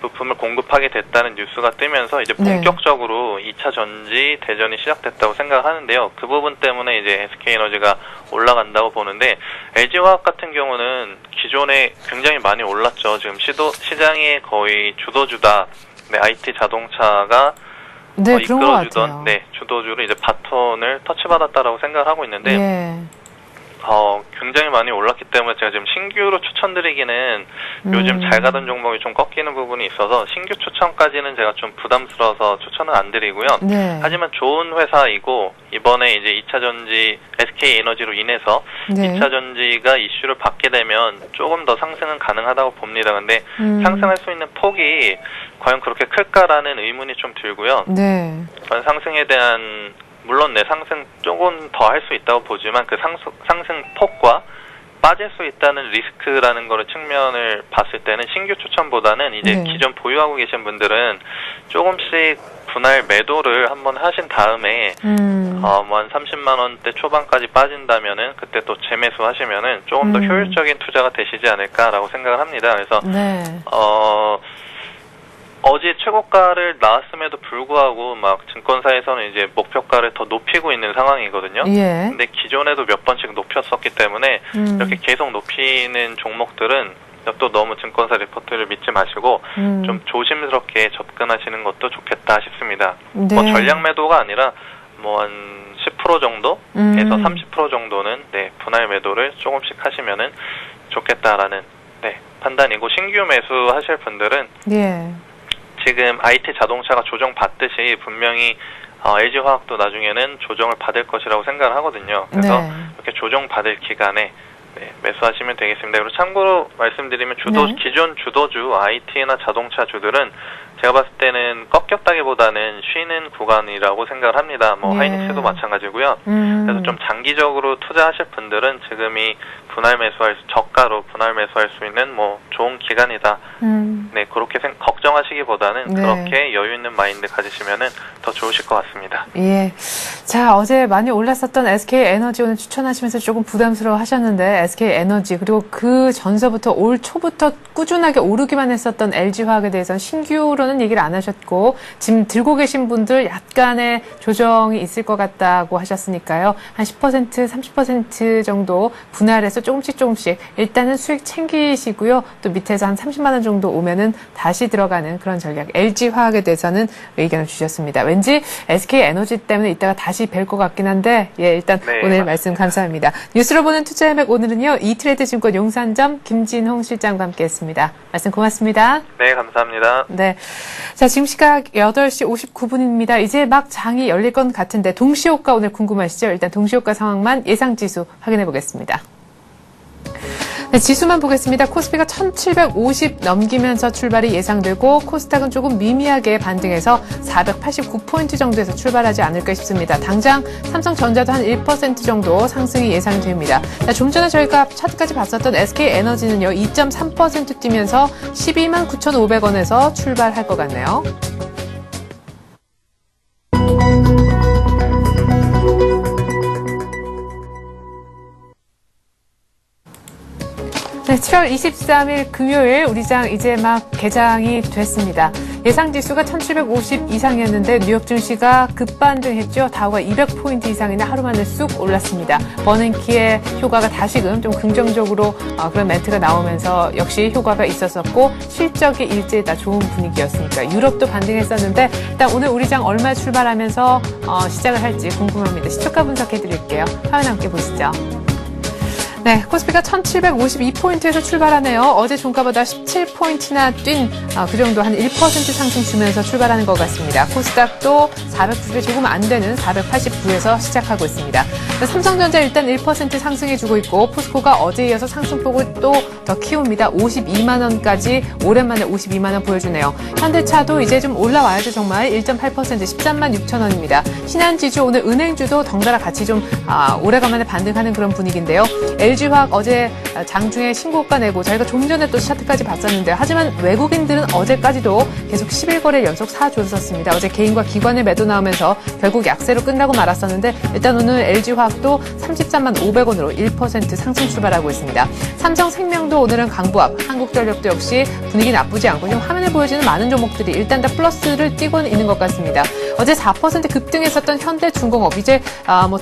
부품을 공급하게 됐다는 뉴스가 뜨면서 이제 본격적으로 2차 전지 대전이 시작됐다고 생각하는데요. 그 부분 때문에 이제 SK에너지가 올라간다고 보는데 LG화학 같은 경우는 기존에 굉장히 많이 올랐죠. 지금 시장의 거의 주도주다. IT 자동차가 이끌어주던 주도주를 이제 바톤을 터치받았다라고 생각을 하고 있는데 굉장히 많이 올랐기 때문에 제가 지금 신규로 추천드리기는 요즘 잘 가던 종목이 좀 꺾이는 부분이 있어서 신규 추천까지는 제가 좀 부담스러워서 추천은 안 드리고요. 하지만 좋은 회사이고 이번에 이제 2차 전지 SK에너지로 인해서 2차 전지가 이슈를 받게 되면 조금 더 상승은 가능하다고 봅니다. 근데 상승할 수 있는 폭이 과연 그렇게 클까라는 의문이 좀 들고요. 저는 상승에 대한 물론 상승 조금 더 할 수 있다고 보지만 그 상승 폭과 빠질 수 있다는 리스크라는 거를 측면을 봤을 때는 신규 추천보다는 이제 기존 보유하고 계신 분들은 조금씩 분할 매도를 한번 하신 다음에 뭐 한 30만 원대 초반까지 빠진다면은 그때 또 재매수 하시면은 조금 더 효율적인 투자가 되시지 않을까라고 생각을 합니다. 그래서 어제 최고가를 나왔음에도 불구하고 막 증권사에서는 이제 목표가를 더 높이고 있는 상황이거든요. 근데 기존에도 몇 번씩 높였었기 때문에 이렇게 계속 높이는 종목들은 또 너무 증권사 리포트를 믿지 마시고 좀 조심스럽게 접근하시는 것도 좋겠다 싶습니다. 뭐 전량 매도가 아니라 뭐 한 10% 정도에서 30% 정도는 분할 매도를 조금씩 하시면은 좋겠다라는 판단이고 신규 매수하실 분들은 지금 IT 자동차가 조정 받듯이 분명히 LG화학도 나중에는 조정을 받을 것이라고 생각을 하거든요. 그래서 이렇게 조정 받을 기간에 매수하시면 되겠습니다. 그리고 참고로 말씀드리면 기존 주도주 IT나 자동차 주들은 제가 봤을 때는 꺾였다기보다는 쉬는 구간이라고 생각을 합니다. 뭐 하이닉스도 마찬가지고요. 그래서 좀 장기적으로 투자하실 분들은 지금이 저가로 분할 매수할 수 있는 뭐 좋은 기간이다. 그렇게 걱정하시기보다는 그렇게 여유 있는 마인드 가지시면은 더 좋으실 것 같습니다. 자, 어제 많이 올랐었던 SK에너지 오늘 추천하시면서 조금 부담스러워 하셨는데 SK에너지 그리고 그 전서부터 올 초부터 꾸준하게 오르기만 했었던 LG화학에 대해서는 신규로는 얘기를 안 하셨고 지금 들고 계신 분들 약간의 조정이 있을 것 같다고 하셨으니까요. 한 10%, 30% 정도 분할해서 조금씩 일단은 수익 챙기시고요. 또 밑에서 한 30만 원 정도 오면은 다시 들어가는 그런 전략. LG화학에 대해서는 의견을 주셨습니다. 왠지 SK에너지 때문에 이따가 다시 뵐 것 같긴 한데 일단 오늘 말씀 감사합니다. 뉴스로 보는 투자의 맥 오늘은요. 이트레이드 증권 용산점 김진홍 실장과 함께했습니다. 말씀 고맙습니다. 네, 감사합니다. 자, 지금 시각 8시 59분입니다. 이제 막 장이 열릴 것 같은데 동시효과 오늘 궁금하시죠? 일단 동시효과 상황만 예상지수 확인해 보겠습니다. 지수만 보겠습니다. 코스피가 1750 넘기면서 출발이 예상되고 코스닥은 조금 미미하게 반등해서 489포인트 정도에서 출발하지 않을까 싶습니다. 당장 삼성전자도 한 1% 정도 상승이 예상이 됩니다. 자, 좀 전에 저희가 차트까지 봤었던 SK에너지는요. 2.3% 뛰면서 12만 9,500원에서 출발할 것 같네요. 네, 7월 23일 금요일 우리장 이제 막 개장이 됐습니다. 예상 지수가 1750 이상이었는데 뉴욕 증시가 급반등했죠. 다우가 200포인트 이상이나 하루 만에 쑥 올랐습니다. 버냉키의 효과가 다시금 좀 긍정적으로 그런 멘트가 나오면서 역시 효과가 있었었고 실적이 일제히 다 좋은 분위기였으니까 유럽도 반등했었는데 일단 오늘 우리장 얼마 출발하면서 시작을 할지 궁금합니다. 시초가 분석해드릴게요. 화면 함께 보시죠. 네, 코스피가 1752포인트에서 출발하네요. 어제 종가보다 17포인트나 뛴 그 정도 한 1% 상승 주면서 출발하는 것 같습니다. 코스닥도 490에 조금 안 되는 489에서 시작하고 있습니다. 삼성전자 일단 1% 상승해주고 있고 포스코가 어제 이어서 상승폭을 또 더 키웁니다. 52만 원까지 오랜만에 52만 원 보여주네요. 현대차도 이제 좀 올라와야죠. 정말 1.8% 13만 6천 원입니다. 신한지주 오늘 은행주도 덩달아 같이 좀 오래간만에 반등하는 그런 분위기인데요. LG화학 어제 장중에 신고가 내고 저희가 좀 전에 또 차트까지 봤었는데요. 하지만 외국인들은 어제까지도 계속 11거래 연속 사줬었습니다. 어제 개인과 기관의 매도 나오면서 결국 약세로 끝나고 말았었는데 일단 오늘 LG화학도 33만 500원으로 1% 상승 출발하고 있습니다. 삼성생명도 오늘은 강보합, 한국전력도 역시 분위기 나쁘지 않고 지금 화면에 보여지는 많은 종목들이 일단 다 플러스를 띄고 있는 것 같습니다. 어제 4% 급등했었던 현대중공업 이제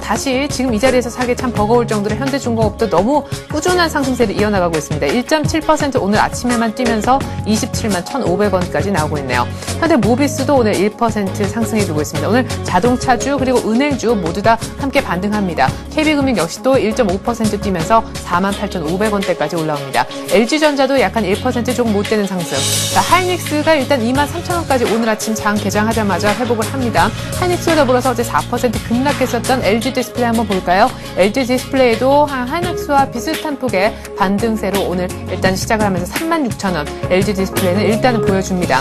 다시 지금 이 자리에서 사기 참 버거울 정도로 현대중공업도 너무 꾸준한 상승세를 이어나가고 있습니다. 1.7% 오늘 아침에만 뛰면서 27만 1,500원까지 나오고 있네요. 현대모비스도 오늘 1% 상승해주고 있습니다. 오늘 자동차주 그리고 은행주 모두 다 함께 반등합니다. KB금융 역시 또 1.5% 뛰면서 4만 8,500원대까지 올라옵니다. LG전자도 약간 1% 조금 못 되는 상승. 하이닉스가 일단 2만 3,000원까지 오늘 아침 장 개장하자마자 회복을 합니다. 하이닉스와 더불어서 어제 4% 급락했었던 LG디스플레이 한번 볼까요? LG디스플레이도 하이닉스와 비슷한 폭의 반등세로 오늘 일단 시작을 하면서 36,000원 LG디스플레이는 일단은 보여줍니다.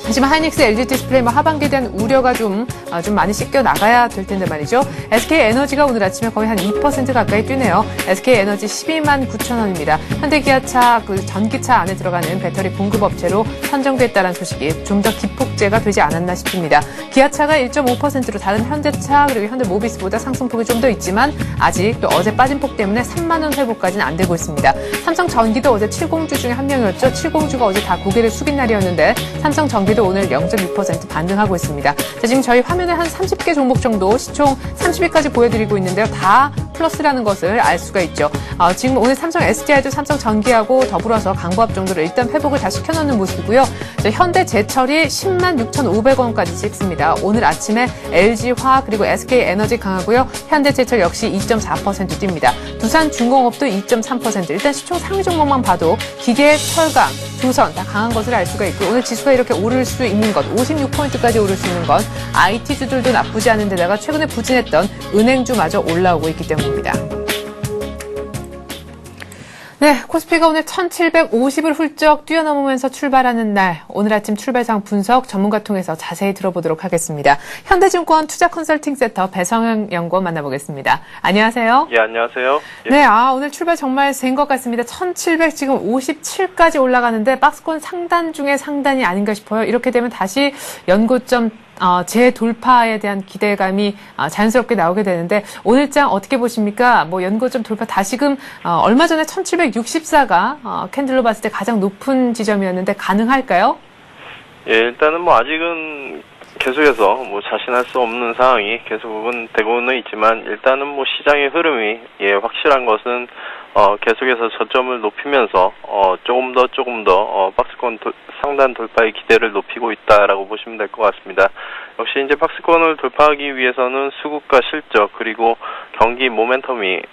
하지만 하이닉스, LG디스플레이 하반기에 대한 우려가 좀 많이 씻겨 나가야 될 텐데 말이죠. SK에너지가 오늘 아침에 거의 한 2% 가까이 뛰네요. SK에너지 12만 9천 원입니다. 현대기아차 전기차 안에 들어가는 배터리 공급업체로 선정됐다는 소식이 좀 더 기폭제가 되지 않았나 싶습니다. 기아차가 1.5%로 다른 현대차 그리고 현대모비스보다 상승폭이 좀 더 있지만 아직 또 어제 빠진 폭 때문에 3만 원 회복까지는 안 되고 있습니다. 삼성전기도 어제 70주 중에 한 명이었죠. 70주가 어제 다 고개를 숙인 날이었는데 삼성전기도 오늘 0.6% 반등하고 있습니다. 자, 지금 저희 화면에 한 30개 종목 정도 시총 30위까지 보여드리고 있는데요. 다 플러스라는 것을 알 수가 있죠. 지금 오늘 삼성 SDI도 삼성전기하고 더불어서 강보합 정도로 일단 회복을 다 시켜놓는 모습이고요. 자, 현대제철이 10만 6,500원까지 찍습니다. 오늘 아침에 LG화학 그리고 SK에너지 강하고요. 현대제철 역시 2.4% 뜁니다. 두산중공업도 2.3% 일단 시총 상위 종목만 봐도 기계, 철강, 조선 다 강한 것을 알 수가 있고 오늘 지수가 이렇게 오를 수 있는 것 56포인트까지 오를 수 있는 건 IT주들도 나쁘지 않은 데다가 최근에 부진했던 은행주마저 올라오고 있기 때문입니다. 네, 코스피가 오늘 1750을 훌쩍 뛰어넘으면서 출발하는 날, 오늘 아침 출발상 분석 전문가 통해서 자세히 들어보도록 하겠습니다. 현대증권 투자컨설팅센터 배성영 연구원 만나보겠습니다. 안녕하세요. 예, 안녕하세요. 예. 네, 오늘 출발 정말 센 것 같습니다. 1700 지금 57까지 올라가는데 박스권 상단 중에 상단이 아닌가 싶어요. 이렇게 되면 다시 연고점 재돌파에 대한 기대감이 자연스럽게 나오게 되는데 오늘장 어떻게 보십니까? 연고점 돌파 다시금 얼마 전에 1764가 캔들로 봤을 때 가장 높은 지점이었는데 가능할까요? 예, 일단은 아직은 계속해서 자신할 수 없는 상황이 계속은 되고는 있지만 일단은 시장의 흐름이 확실한 것은 계속해서 저점을 높이면서 조금 더 박스권 상단 돌파의 기대를 높이고 있다라고 보시면 될 것 같습니다. 역시 이제 박스권을 돌파하기 위해서는 수급과 실적 그리고 경기 모멘텀이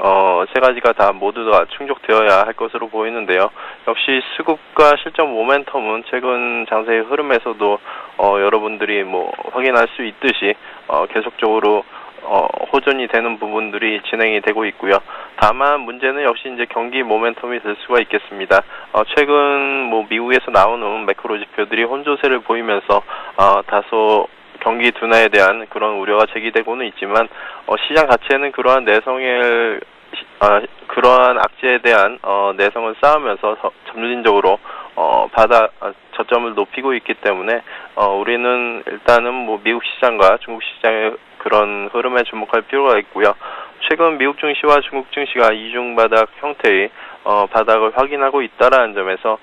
세 가지가 다 모두 다 충족되어야 할 것으로 보이는데요. 역시 수급과 실적 모멘텀은 최근 장세의 흐름에서도 여러분들이 확인할 수 있듯이 계속적으로 호전이 되는 부분들이 진행이 되고 있고요. 다만 문제는 역시 이제 경기 모멘텀이 될 수가 있겠습니다. 최근 미국에서 나오는 매크로 지표들이 혼조세를 보이면서 다소 경기 둔화에 대한 그런 우려가 제기되고는 있지만 시장 자체는 그러한 그러한 악재에 대한 내성을 쌓으면서 점진적으로 저점을 높이고 있기 때문에 우리는 일단은 미국 시장과 중국 시장의 그런 흐름에 주목할 필요가 있고요. 최근 미국 증시와 중국 증시가 이중바닥 형태의 바닥을 확인하고 있다라는 점에서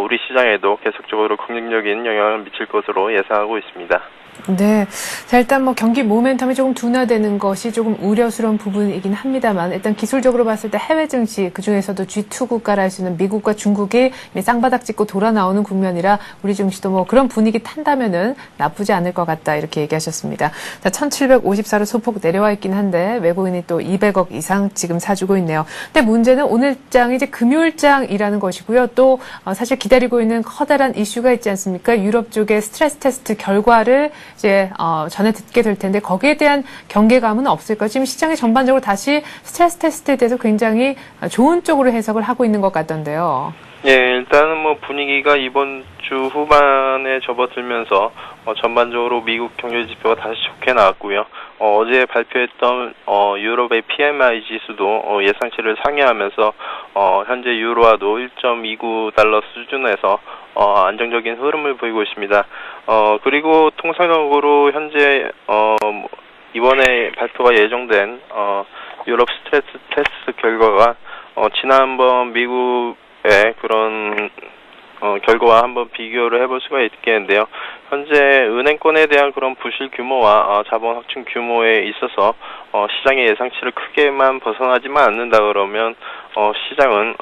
우리 시장에도 계속적으로 긍정적인 영향을 미칠 것으로 예상하고 있습니다. 네. 자, 일단 뭐 경기 모멘텀이 조금 둔화되는 것이 조금 우려스러운 부분이긴 합니다만, 일단 기술적으로 봤을 때 해외 증시, 그 중에서도 G2 국가라 할 수 있는 미국과 중국이 쌍바닥 찍고 돌아 나오는 국면이라 우리 증시도 뭐 그런 분위기 탄다면은 나쁘지 않을 것 같다, 이렇게 얘기하셨습니다. 자, 1754로 소폭 내려와 있긴 한데, 외국인이 또 200억 이상 지금 사주고 있네요. 근데 문제는 오늘장이 이제 금요일장이라는 것이고요. 또, 사실 기다리고 있는 커다란 이슈가 있지 않습니까? 유럽 쪽의 스트레스 테스트 결과를 이제 전에 듣게 될 텐데 거기에 대한 경계감은 없을까요? 지금 시장이 전반적으로 다시 스트레스 테스트에 대해서 굉장히 좋은 쪽으로 해석을 하고 있는 것 같던데요. 예, 일단은 뭐 분위기가 이번 주 후반에 접어들면서 전반적으로 미국 경제 지표가 다시 좋게 나왔고요. 어제 발표했던 유럽의 PMI 지수도 예상치를 상회하면서 현재 유로화도 1.29달러 수준에서 안정적인 흐름을 보이고 있습니다. 그리고 통상적으로 현재 이번에 발표가 예정된 유럽 스트레스 테스트 결과가 지난번 미국의 그런 결과와 한번 비교를 해볼 수가 있겠는데요. 현재 은행권에 대한 그런 부실 규모와 자본 확충 규모에 있어서 시장의 예상치를 크게만 벗어나지만 않는다 그러면 시장은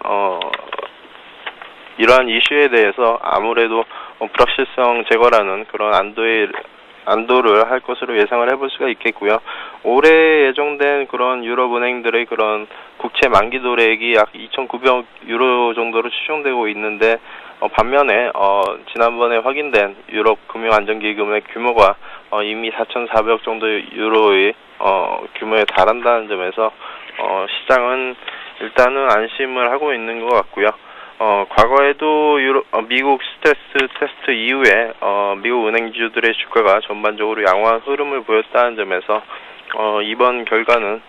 이러한 이슈에 대해서 아무래도 불확실성 제거라는 그런 안도를 할 것으로 예상을 해볼 수가 있겠고요. 올해 예정된 그런 유럽 은행들의 그런 국채 만기 도래액이 약 2,900억 유로 정도로 추정되고 있는데 반면에 지난번에 확인된 유럽 금융안정기금의 규모가 이미 4,400억 정도 유로의 규모에 달한다는 점에서 시장은 일단은 안심을 하고 있는 것 같고요. 과거에도 미국 스트레스 테스트 이후에 미국 은행주들의 주가가 전반적으로 양호한 흐름을 보였다는 점에서 이번 결과는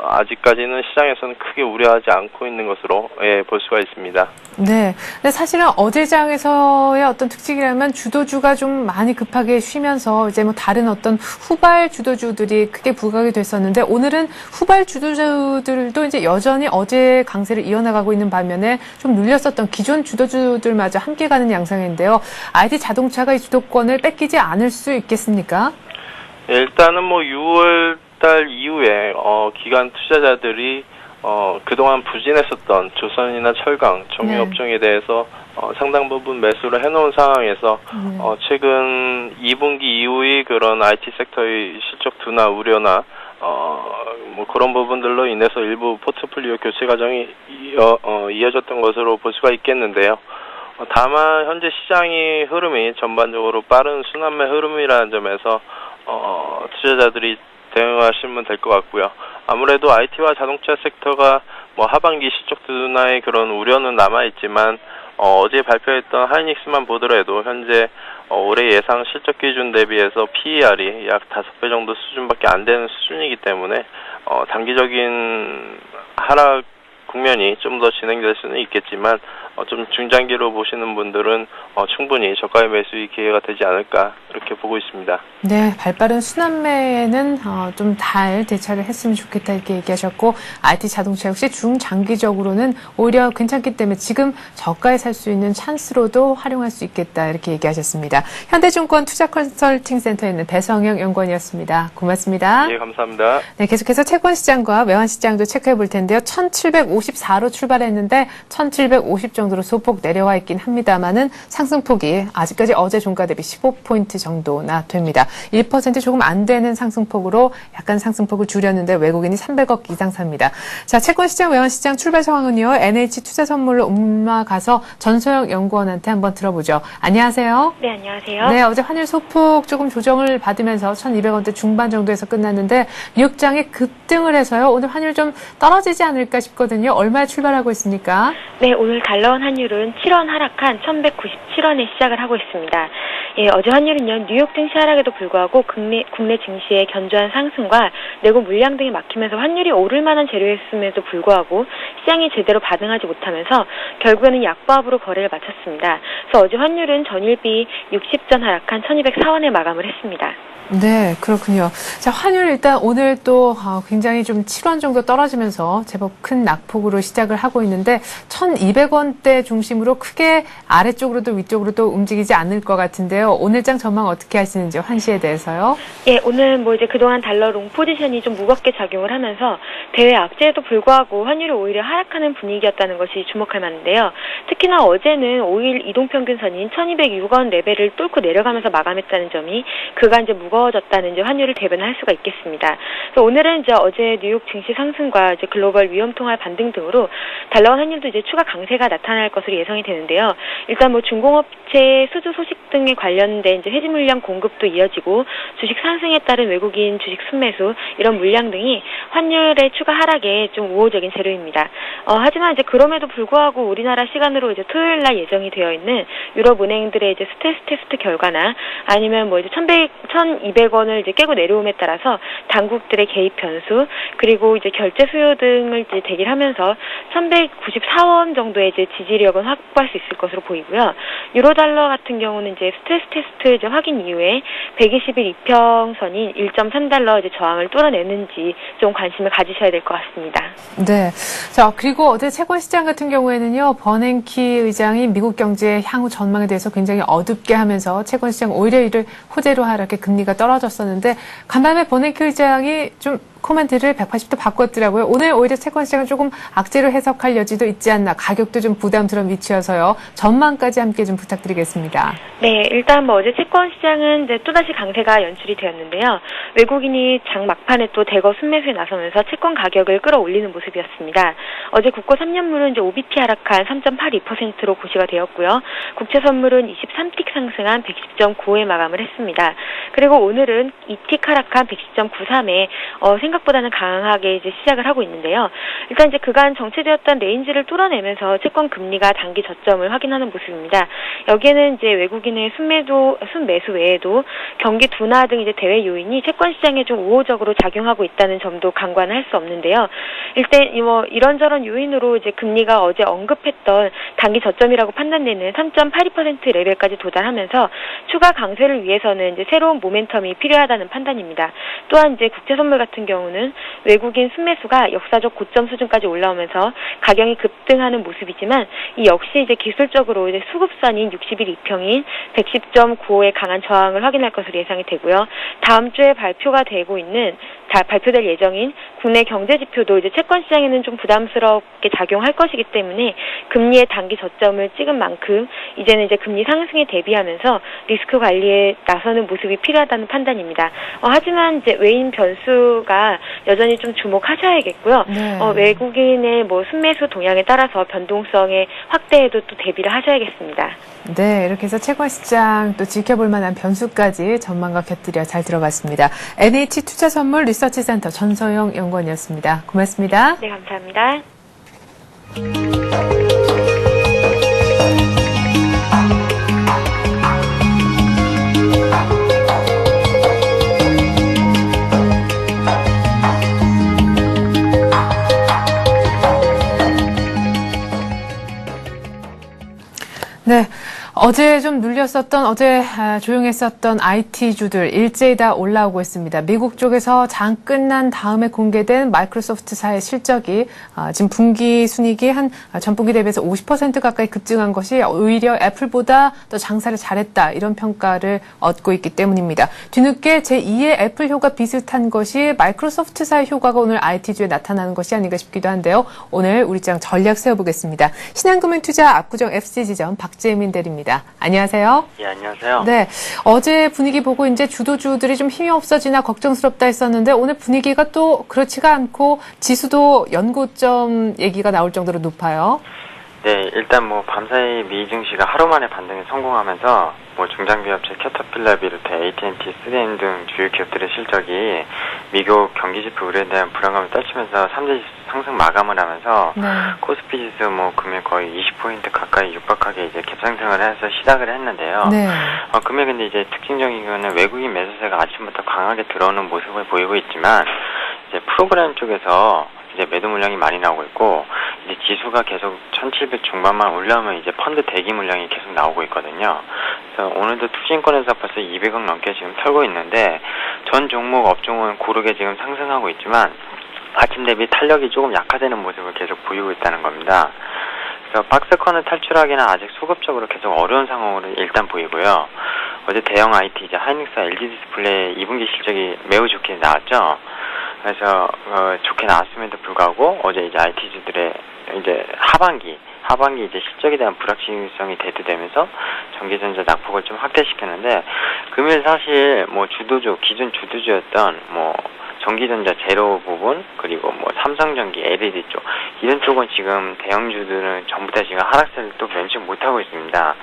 아직까지는 시장에서는 크게 우려하지 않고 있는 것으로 볼 수가 있습니다. 네. 근데 사실은 어제장에서의 어떤 특징이라면 주도주가 좀 많이 급하게 쉬면서 이제 뭐 다른 어떤 후발 주도주들이 크게 부각이 됐었는데 오늘은 후발 주도주들도 이제 여전히 어제 강세를 이어나가고 있는 반면에 좀 눌렸었던 기존 주도주들마저 함께 가는 양상인데요. IT 자동차가 이 주도권을 뺏기지 않을 수 있겠습니까? 일단은 뭐 6월 달 이후에 기관 투자자들이 그동안 부진했었던 조선이나 철강, 정유업종에 대해서 상당 부분 매수를 해놓은 상황에서 최근 2분기 이후의 그런 IT 섹터의 실적 둔화 우려나 뭐 그런 부분들로 인해서 일부 포트폴리오 교체 과정이 이어졌던 것으로 볼 수가 있겠는데요. 다만 현재 시장의 흐름이 전반적으로 빠른 순환매 흐름이라는 점에서 투자자들이 대응하시면 될 것 같고요. 아무래도 IT와 자동차 섹터가 뭐 하반기 실적 둔화의 그런 우려는 남아있지만 어제 발표했던 하이닉스만 보더라도 현재 올해 예상 실적 기준 대비해서 PER이 약 5배 정도 수준밖에 안 되는 수준이기 때문에 단기적인 하락 국면이 좀 더 진행될 수는 있겠지만 좀 중장기로 보시는 분들은 충분히 저가의 매수의 기회가 되지 않을까 이렇게 보고 있습니다. 네, 발빠른 순환매에는 좀 잘 대처를 했으면 좋겠다 이렇게 얘기하셨고 IT 자동차 역시 중장기적으로는 오히려 괜찮기 때문에 지금 저가에 살 수 있는 찬스로도 활용할 수 있겠다 이렇게 얘기하셨습니다. 현대증권 투자컨설팅센터에 있는 배성영 연구원이었습니다. 고맙습니다. 예, 감사합니다. 네, 계속해서 채권시장과 외환시장도 체크해 볼 텐데요. 1754로 출발했는데 1750 정도로 소폭 내려와 있긴 합니다만은 상승폭이 아직까지 어제 종가 대비 15포인트 정도나 됩니다. 1% 조금 안 되는 상승폭으로 약간 상승폭을 줄였는데 외국인이 300억 이상 삽니다. 자, 채권시장, 외환시장 출발 상황은요. NH투자선물로 올라가서 전소영 연구원한테 한번 들어보죠. 안녕하세요. 네, 안녕하세요. 네, 어제 환율 소폭 조금 조정을 받으면서 1,200원대 중반 정도에서 끝났는데 뉴욕장이 급등을 해서요. 오늘 환율 좀 떨어지지 않을까 싶거든요. 얼마에 출발하고 있습니까? 네, 오늘 달러원 환율은 7원 하락한 1,197원에 시작을 하고 있습니다. 예, 어제 환율은요, 뉴욕 증시 하락에도 불구하고 국내 증시의 견조한 상승과 내고 물량 등이 막히면서 환율이 오를 만한 재료였음에도 불구하고 시장이 제대로 반응하지 못하면서 결국에는 약보합으로 거래를 마쳤습니다. 그래서 어제 환율은 전일비 60전 하락한 1204원에 마감을 했습니다. 네, 그렇군요. 자, 환율 일단 오늘 또 굉장히 좀 7원 정도 떨어지면서 제법 큰 낙폭으로 시작을 하고 있는데 1,200원대 중심으로 크게 아래쪽으로도 위쪽으로도 움직이지 않을 것 같은데요. 오늘장 전망 어떻게 하시는지 환시에 대해서요? 예, 오늘 뭐 이제 그동안 달러 롱 포지션이 좀 무겁게 작용을 하면서 대외 악재에도 불구하고 환율이 오히려 하락하는 분위기였다는 것이 주목할 만한데요. 특히나 어제는 5일 이동평균선인 1,206원 레벨을 뚫고 내려가면서 마감했다는 점이 그가 이제 무거워졌다는 이제 환율을 대변할 수가 있겠습니다. 그래서 오늘은 이제 어제 뉴욕 증시 상승과 이제 글로벌 위험통화 반등 등으로 달러 환율도 이제 추가 강세가 나타날 것으로 예상이 되는데요. 일단 뭐 중공업체 수주 소식 등에 관련된 이제 해지 물량 공급도 이어지고 주식 상승에 따른 외국인 주식 순매수 이런 물량 등이 환율의 추가 하락에 좀 우호적인 재료입니다. 하지만 이제 그럼에도 불구하고 우리나라 시간으로 이제 토요일 날 예정이 되어 있는 유럽 은행들의 이제 스트레스 테스트 결과나 아니면 뭐 이제 1,200원을 이제 깨고 내려옴에 따라서 당국들의 개입 변수 그리고 이제 결제 수요 등을 이제 대기하면서 1,194원 정도의 이제 지지력은 확보할 수 있을 것으로 보이고요. 유로 달러 같은 경우는 이제 스트레스 테스트 이제 확인 이후에 120일 이평선인 1.3달러 이제 저항을 뚫어내는지 좀 관심을 가지셔야 될 것 같습니다. 네. 자, 그리고 어제 채권 시장 같은 경우에는요, 버냉키 의장이 미국 경제의 향후 전망에 대해서 굉장히 어둡게 하면서 채권 시장 오히려 이를 호재로 하락해 금리가 떨어졌었는데 간밤에 버냉키 의장이 좀 코멘트를 180도 바꿨더라고요. 오늘 오히려 채권 시장은 조금 악재로 해석할 여지도 있지 않나. 가격도 좀 부담스러운 위치여서요. 전망까지 함께 좀 부탁드리겠습니다. 네, 일단 뭐 어제 채권 시장은 이제 또다시 강세가 연출이 되었는데요. 외국인이 장 막판에 또 대거 순매수에 나서면서 채권 가격을 끌어올리는 모습이었습니다. 어제 국고 3년물은 이제 OBP 하락한 3.82%로 고시가 되었고요. 국채 선물은 23틱 상승한 110.95에 마감을 했습니다. 그리고 오늘은 2틱 하락한 110.93에 생각보다는 강하게 이제 시작을 하고 있는데요. 일단 이제 그간 정체되었던 레인지를 뚫어내면서 채권 금리가 단기 저점을 확인하는 모습입니다. 여기에는 이제 외국인의 순매수 외에도 경기 둔화 등 이제 대외 요인이 채권 시장에 좀 우호적으로 작용하고 있다는 점도 간과할 수 없는데요. 일단 뭐 이런저런 요인으로 이제 금리가 어제 언급했던 단기 저점이라고 판단되는 3.82% 레벨까지 도달하면서 추가 강세를 위해서는 이제 새로운 모멘텀이 필요하다는 판단입니다. 또한 이제 국채 선물 같은 경우는 외국인 순매수가 역사적 고점 수준까지 올라오면서 가격이 급등하는 모습이지만 이 역시 이제 기술적으로 이제 수급선인 60일 이평인 110.95의 강한 저항을 확인할 것으로 예상이 되고요. 다음 주에 발표될 예정인 국내 경제 지표도 이제 채권 시장에는 좀 부담스럽게 작용할 것이기 때문에 금리의 단기 저점을 찍은 만큼 이제는 이제 금리 상승에 대비하면서 리스크 관리에 나서는 모습이 필요하다는 판단입니다. 하지만 이제 외인 변수가 여전히 좀 주목하셔야겠고요. 네. 외국인의 뭐 순매수 동향에 따라서 변동성의 확대에도 또 대비를 하셔야겠습니다. 네, 이렇게 해서 채권 시장 또 지켜볼 만한 변수까지 전망과 곁들여 잘 들어봤습니다. NH투자선물 리서치센터 전소영 연구원이었습니다. 고맙습니다. 네, 감사합니다. 네. 어제 좀 조용했었던 IT주들 일제히 다 올라오고 있습니다. 미국 쪽에서 장 끝난 다음에 공개된 마이크로소프트사의 실적이 지금 분기 순이익이 한 전분기 대비해서 50% 가까이 급증한 것이 오히려 애플보다 더 장사를 잘했다 이런 평가를 얻고 있기 때문입니다. 뒤늦게 제2의 애플 효과 비슷한 것이 마이크로소프트사의 효과가 오늘 IT주에 나타나는 것이 아닌가 싶기도 한데요. 오늘 우리 장 전략 세워보겠습니다. 신한금융투자 압구정 FC지점 박재민 대리입니다. 안녕하세요. 예, 안녕하세요. 네. 어제 분위기 보고 이제 주도주들이 좀 힘이 없어지나 걱정스럽다 했었는데 오늘 분위기가 또 그렇지가 않고 지수도 연고점 얘기가 나올 정도로 높아요. 네, 일단 뭐 밤사이 미 증시가 하루 만에 반등에 성공하면서 뭐 중장비업체 캐터필러 비롯해 AT&T, 3M 등 주요 기업들의 실적이 미국 경기지표 우려에 대한 불안감을 떨치면서 3대 상승 마감을 하면서 네. 코스피 지수 뭐 금일 거의 20포인트 가까이 육박하게 이제 갭상승을 해서 시작을 했는데요. 네. 금일 근데 이제 특징적인 거는 외국인 매수세가 아침부터 강하게 들어오는 모습을 보이고 있지만 이제 프로그램 쪽에서 이제 매도 물량이 많이 나오고 있고 이제 지수가 계속 1700 중반만 올라오면 이제 펀드 대기 물량이 계속 나오고 있거든요. 그래서 오늘도 투자인권에서 벌써 200억 넘게 지금 털고 있는데 전 종목 업종은 고르게 지금 상승하고 있지만 아침 대비 탄력이 조금 약화되는 모습을 계속 보이고 있다는 겁니다. 그래서 박스권을 탈출하기는 아직 수급적으로 계속 어려운 상황으로 일단 보이고요. 어제 대형 IT 이제 하이닉스와 LG 디스플레이 2분기 실적이 매우 좋게 나왔죠. 그래서 좋게 나왔음에도 불구하고 어제 이제 IT주들의 이제 하반기 이제 실적에 대한 불확실성이 대두되면서 전기전자 낙폭을 좀 확대시켰는데 금일 사실 뭐 기존 주도주였던 뭐 전기전자 제로 부분 그리고 뭐 삼성전기, LED 쪽 이런 쪽은 지금 대형주들은 전부 다 지금 하락세를 또 면치 못하고 있습니다.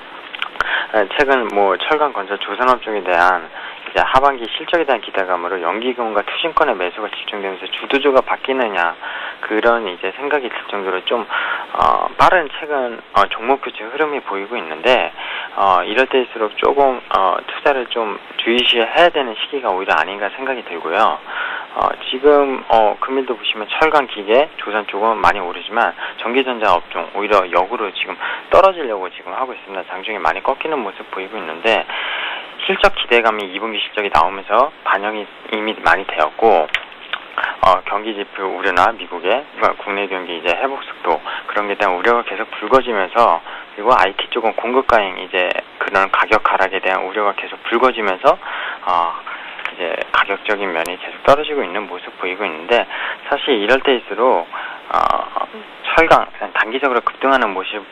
최근 뭐 철강, 건설, 조선업 쪽에 대한 이제 하반기 실적에 대한 기대감으로 연기금과 투신권의 매수가 집중되면서 주도주가 바뀌느냐 그런 이제 생각이 들 정도로 좀 빠른 최근 종목 교체 흐름이 보이고 있는데 이럴 때일수록 조금 투자를 좀 주의시해야 되는 시기가 오히려 아닌가 생각이 들고요. 지금 금일도 보시면 철강, 기계, 조선 쪽은 많이 오르지만 전기전자 업종 오히려 역으로 지금 떨어지려고 지금 하고 있습니다. 장중에 많이 꺾이는 모습 보이고 있는데 실적 기대감이 2분기 실적이 나오면서 반영이 이미 많이 되었고 경기 지표 우려나 미국의 국내 경기 이제 회복 속도 그런 게 대한 우려가 계속 불거지면서 그리고 IT 쪽은 공급 과잉 이제 그런 가격 하락에 대한 우려가 계속 불거지면서 이제 가격적인 면이 계속 떨어지고 있는 모습 보이고 있는데 사실 이럴 때일수록 철강 단기적으로 급등하는 모습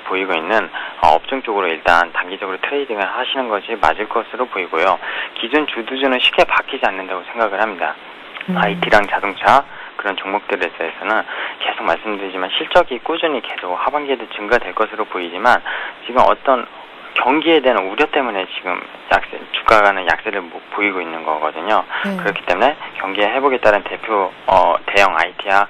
보이고 있는 업종 쪽으로 일단 단기적으로 트레이딩을 하시는 것이 맞을 것으로 보이고요. 기존 주도주는 쉽게 바뀌지 않는다고 생각을 합니다. IT랑 자동차 그런 종목들에 대해서는 계속 말씀드리지만 실적이 꾸준히 계속 하반기에도 증가될 것으로 보이지만 지금 어떤 경기에 대한 우려 때문에 지금 주가가는 약세를 보이고 있는 거거든요. 그렇기 때문에 경기의 회복에 따른 대표 대형 IT와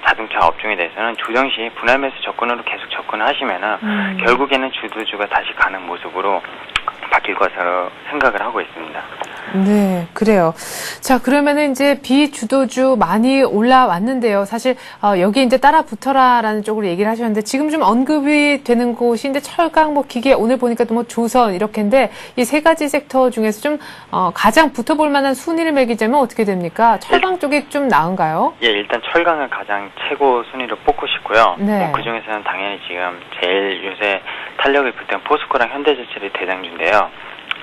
자동차 업종에 대해서는 조정 시 분할 매수 접근으로 계속 접근하시면은 결국에는 주도주가 다시 가는 모습으로 바뀔 것으로 생각을 하고 있습니다. 네, 그래요. 자, 그러면은 이제 비주도주 많이 올라왔는데요. 사실 여기 이제 따라 붙어라라는 쪽으로 얘기를 하셨는데 지금 좀 언급이 되는 곳인데 철강, 뭐 기계 오늘 보니까 또 뭐 조선 이렇게인데 이 세 가지 섹터 중에서 좀 가장 붙어볼 만한 순위를 매기자면 어떻게 됩니까? 철강 쪽이 좀 나은가요? 예, 일단 철강을 가장 최고 순위로 뽑고 싶고요. 네. 그 중에서는 당연히 지금 제일 요새 탄력을 붙은 포스코랑 현대제철이 대장주인데요.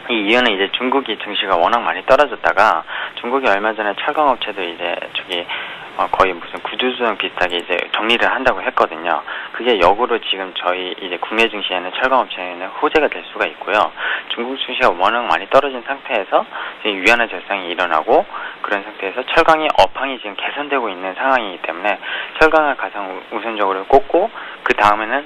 이 이유는 이제 중국이 증시가 워낙 많이 떨어졌다가 중국이 얼마 전에 철강업체도 이제 거의 무슨 구두주랑 비슷하게 이제 정리를 한다고 했거든요. 그게 역으로 지금 저희 이제 국내 증시에는 철강업체에는 호재가 될 수가 있고요. 중국 증시가 워낙 많이 떨어진 상태에서 지금 위안화 절상이 일어나고 그런 상태에서 철강의 업황이 지금 개선되고 있는 상황이기 때문에 철강을 가장 우선적으로 꼽고 그 다음에는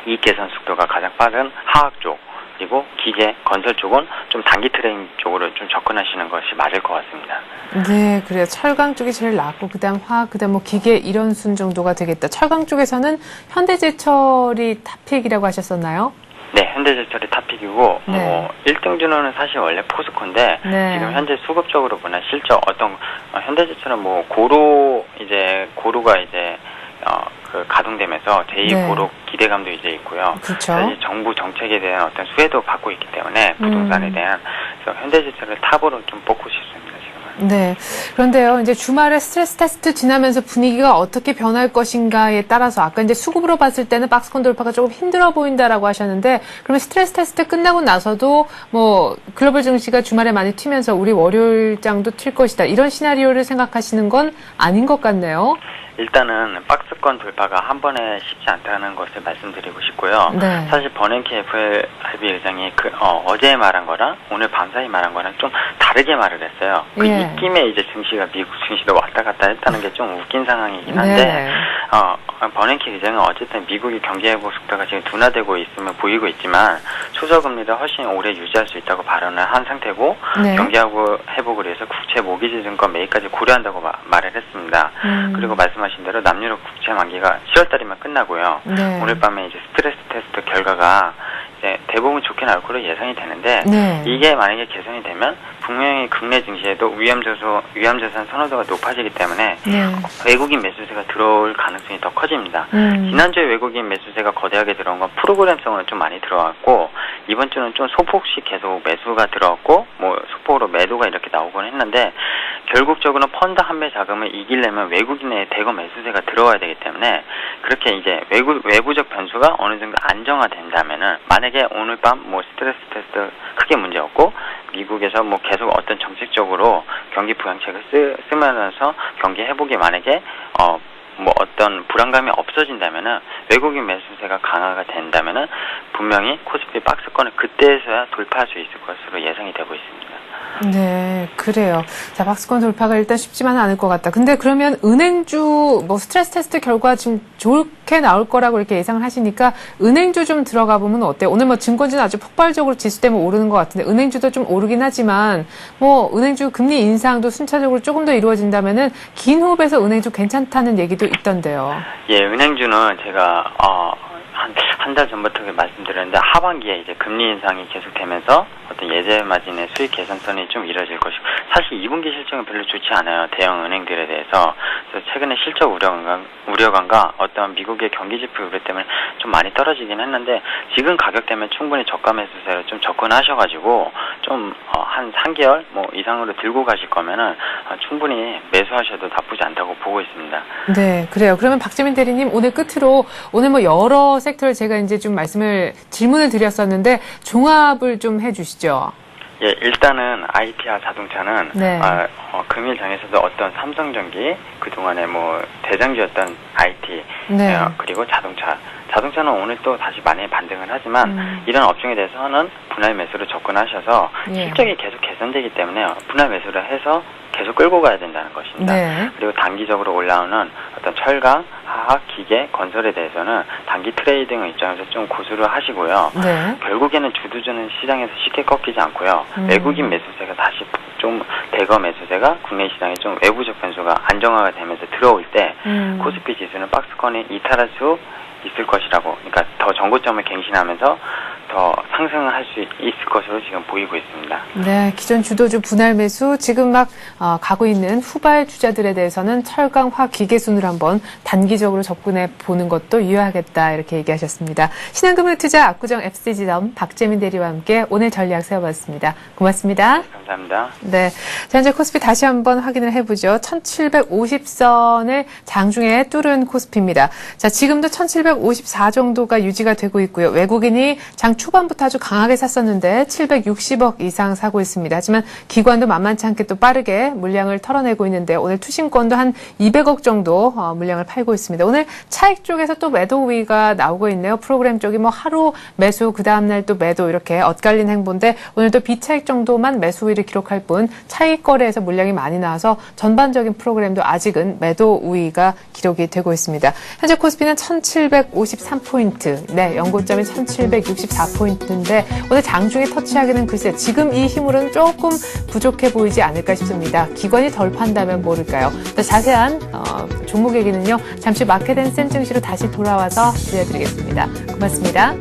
이익 개선 속도가 가장 빠른 화학 쪽 그리고 기계, 건설 쪽은 좀 단기 트레이딩 쪽으로 좀 접근하시는 것이 맞을 것 같습니다. 네, 그래요. 철강 쪽이 제일 낫고 그다음 화학, 그다음 뭐 기계 이런 순 정도가 되겠다. 철강 쪽에서는 현대제철이 탑픽이라고 하셨었나요? 네, 현대제철이 탑픽이고 네. 1등주는 사실 원래 포스코인데 네. 지금 현재 수급적으로 보나 실적 현대제철은 뭐 고루가 이제 가동되면서 제2고로 기대감도 이제 있고요. 그렇죠. 사실 정부 정책에 대한 어떤 수혜도 받고 있기 때문에 부동산에 대한 그래서 현대제철을 탑으로 좀 뽑고 싶습니다. 지금은. 네. 그런데요, 이제 주말에 스트레스 테스트 지나면서 분위기가 어떻게 변할 것인가에 따라서 아까 이제 수급으로 봤을 때는 박스권 돌파가 조금 힘들어 보인다라고 하셨는데 그러면 스트레스 테스트 끝나고 나서도 뭐 글로벌 증시가 주말에 많이 튀면서 우리 월요일장도 튈 것이다. 이런 시나리오를 생각하시는 건 아닌 것 같네요. 일단은 박스권 돌파가 한 번에 쉽지 않다는 것을 말씀드리고 싶고요. 네. 사실 버냉키 FRB 의장이 어제 말한 거랑 오늘 밤사이 말한 거랑 좀 다르게 말을 했어요. 그 예. 입김에 이제 증시가 미국 증시로 왔다 갔다 했다는 게 좀 웃긴 상황이긴 한데 네. 버냉키 의장은 어쨌든 미국이 경기 회복 속도가 지금 둔화되고 있으면 보이고 있지만 초저금리를 훨씬 오래 유지할 수 있다고 발언을 한 상태고 네. 경기 회복을 위해서 국채 모기지 증권 매입까지 고려한다고 말을 했습니다. 그리고 말씀하신 대로 남유럽 국채 만기가 7월달이면 끝나고요. 네. 오늘 밤에 이제 스트레스 테스트 결과가 이제 대부분 좋게 나올 거로 예상이 되는데 네. 이게 만약에 개선이 되면 분명히 국내 증시에도 위험자산 선호도가 높아지기 때문에 외국인 매수세가 들어올 가능성이 더 커집니다. 지난주에 외국인 매수세가 거대하게 들어온 건 프로그램성으로 좀 많이 들어왔고 이번 주는 좀 소폭씩 계속 매수가 들어왔고 뭐 소폭으로 매도가 이렇게 나오곤 했는데 결국적으로는 펀드 한매 자금을 이기려면 외국인의 대거 매수세가 들어와야 되기 때문에 그렇게 이제 외부적 변수가 어느 정도 안정화된다면은 만약에 오늘 밤 뭐 스트레스 테스트 크게 문제 없고 미국에서 뭐 계속 어떤 정책적으로 경기 부양책을 쓰면서 경기 회복이 만약에 뭐 어떤 불안감이 없어진다면은 외국인 매수세가 강화가 된다면은 분명히 코스피 박스권을 그때서야 돌파할 수 있을 것으로 예상이 되고 있습니다. 네, 그래요. 자, 박스권 돌파가 일단 쉽지만은 않을 것 같다. 근데 그러면 은행주 뭐 스트레스 테스트 결과 지금 좋게 나올 거라고 이렇게 예상을 하시니까 은행주 좀 들어가 보면 어때요? 오늘 뭐 증권주는 아주 폭발적으로 지수 때문에 오르는 것 같은데 은행주도 좀 오르긴 하지만 뭐 은행주 금리 인상도 순차적으로 조금 더 이루어진다면은 긴 호흡에서 은행주 괜찮다는 얘기도 있던데요. 예, 은행주는 제가 한 달 전부터 말씀드렸는데 하반기에 이제 금리 인상이 계속되면서 어떤 예제 마진의 수익 개선선이 좀 이뤄질 것이고 사실 2분기 실적은 별로 좋지 않아요. 대형 은행들에 대해서. 그래서 최근에 실적 우려감과 어떤 미국의 경기 지표 우려 때문에 좀 많이 떨어지긴 했는데 지금 가격대면 충분히 저가 매수세로 좀 접근하셔가지고 좀 한 3개월 뭐 이상으로 들고 가실 거면은 충분히 매수하셔도 나쁘지 않다고 보고 있습니다. 네, 그래요. 그러면 박재민 대리님 오늘 끝으로 오늘 뭐 여러 섹터를 제가 이제 좀 질문을 드렸었는데 종합을 좀 해주시죠. 예, 일단은 IT와 자동차는 네. 금일장에서도 어떤 삼성전기 그동안에 뭐 대장주였던 IT 네. 그리고 자동차는 오늘 또 다시 많이 반등을 하지만 이런 업종에 대해서는 분할 매수로 접근하셔서 실적이 계속 개선되기 때문에 분할 매수를 해서 계속 끌고 가야 된다는 것입니다. 네. 그리고 단기적으로 올라오는 어떤 철강, 화학, 기계, 건설에 대해서는 단기 트레이딩 입장에서 좀 고수를 하시고요. 네. 결국에는 주도주는 시장에서 쉽게 꺾이지 않고요. 외국인 매수세가 다시 좀 대거 매수세가 국내 시장에 좀 외부적 변수가 안정화가 되면서 들어올 때 코스피 지수는 박스권에 이탈할 수 있을 것이라고, 그러니까 더 정고점을 갱신하면서 더 상승을 할 수 있을 것으로 지금 보이고 있습니다. 네, 기존 주도주 분할 매수 지금 막 가고 있는 후발 주자들에 대해서는 철강, 화, 기계 순으로 한번 단기적으로 접근해 보는 것도 유효하겠다 이렇게 얘기하셨습니다. 신한금융투자 압구정 FC지점 박재민 대리와 함께 오늘 전략 세워봤습니다. 고맙습니다. 네, 감사합니다. 네, 자 이제 코스피 다시 한번 확인을 해보죠. 1750선을 장중에 뚫은 코스피입니다. 자, 지금도 1754 정도가 유지가 되고 있고요. 외국인이 장 초반부터 아주 강하게 샀었는데 760억 이상 사고 있습니다. 하지만 기관도 만만치 않게 또 빠르게 물량을 털어내고 있는데 오늘 투신권도 한 200억 정도 물량을 팔고 있습니다. 오늘 차익 쪽에서 또 매도 우위가 나오고 있네요. 프로그램 쪽이 뭐 하루 매수 그 다음날 또 매도 이렇게 엇갈린 행보인데 오늘도 비차익 정도만 매수 우위를 기록할 뿐 차익 거래에서 물량이 많이 나와서 전반적인 프로그램도 아직은 매도 우위가 기록이 되고 있습니다. 현재 코스피는 1753포인트, 네, 연고점이 1764포인트인데 오늘 장중에 터치하기는 글쎄 지금 이 힘으로는 조금 부족해 보이지 않을까 싶습니다. 기관이 덜 판다면 모를까요? 자세한 종목 얘기는요. 잠시 마켓앤센 증시로 다시 돌아와서 들려드리겠습니다. 고맙습니다.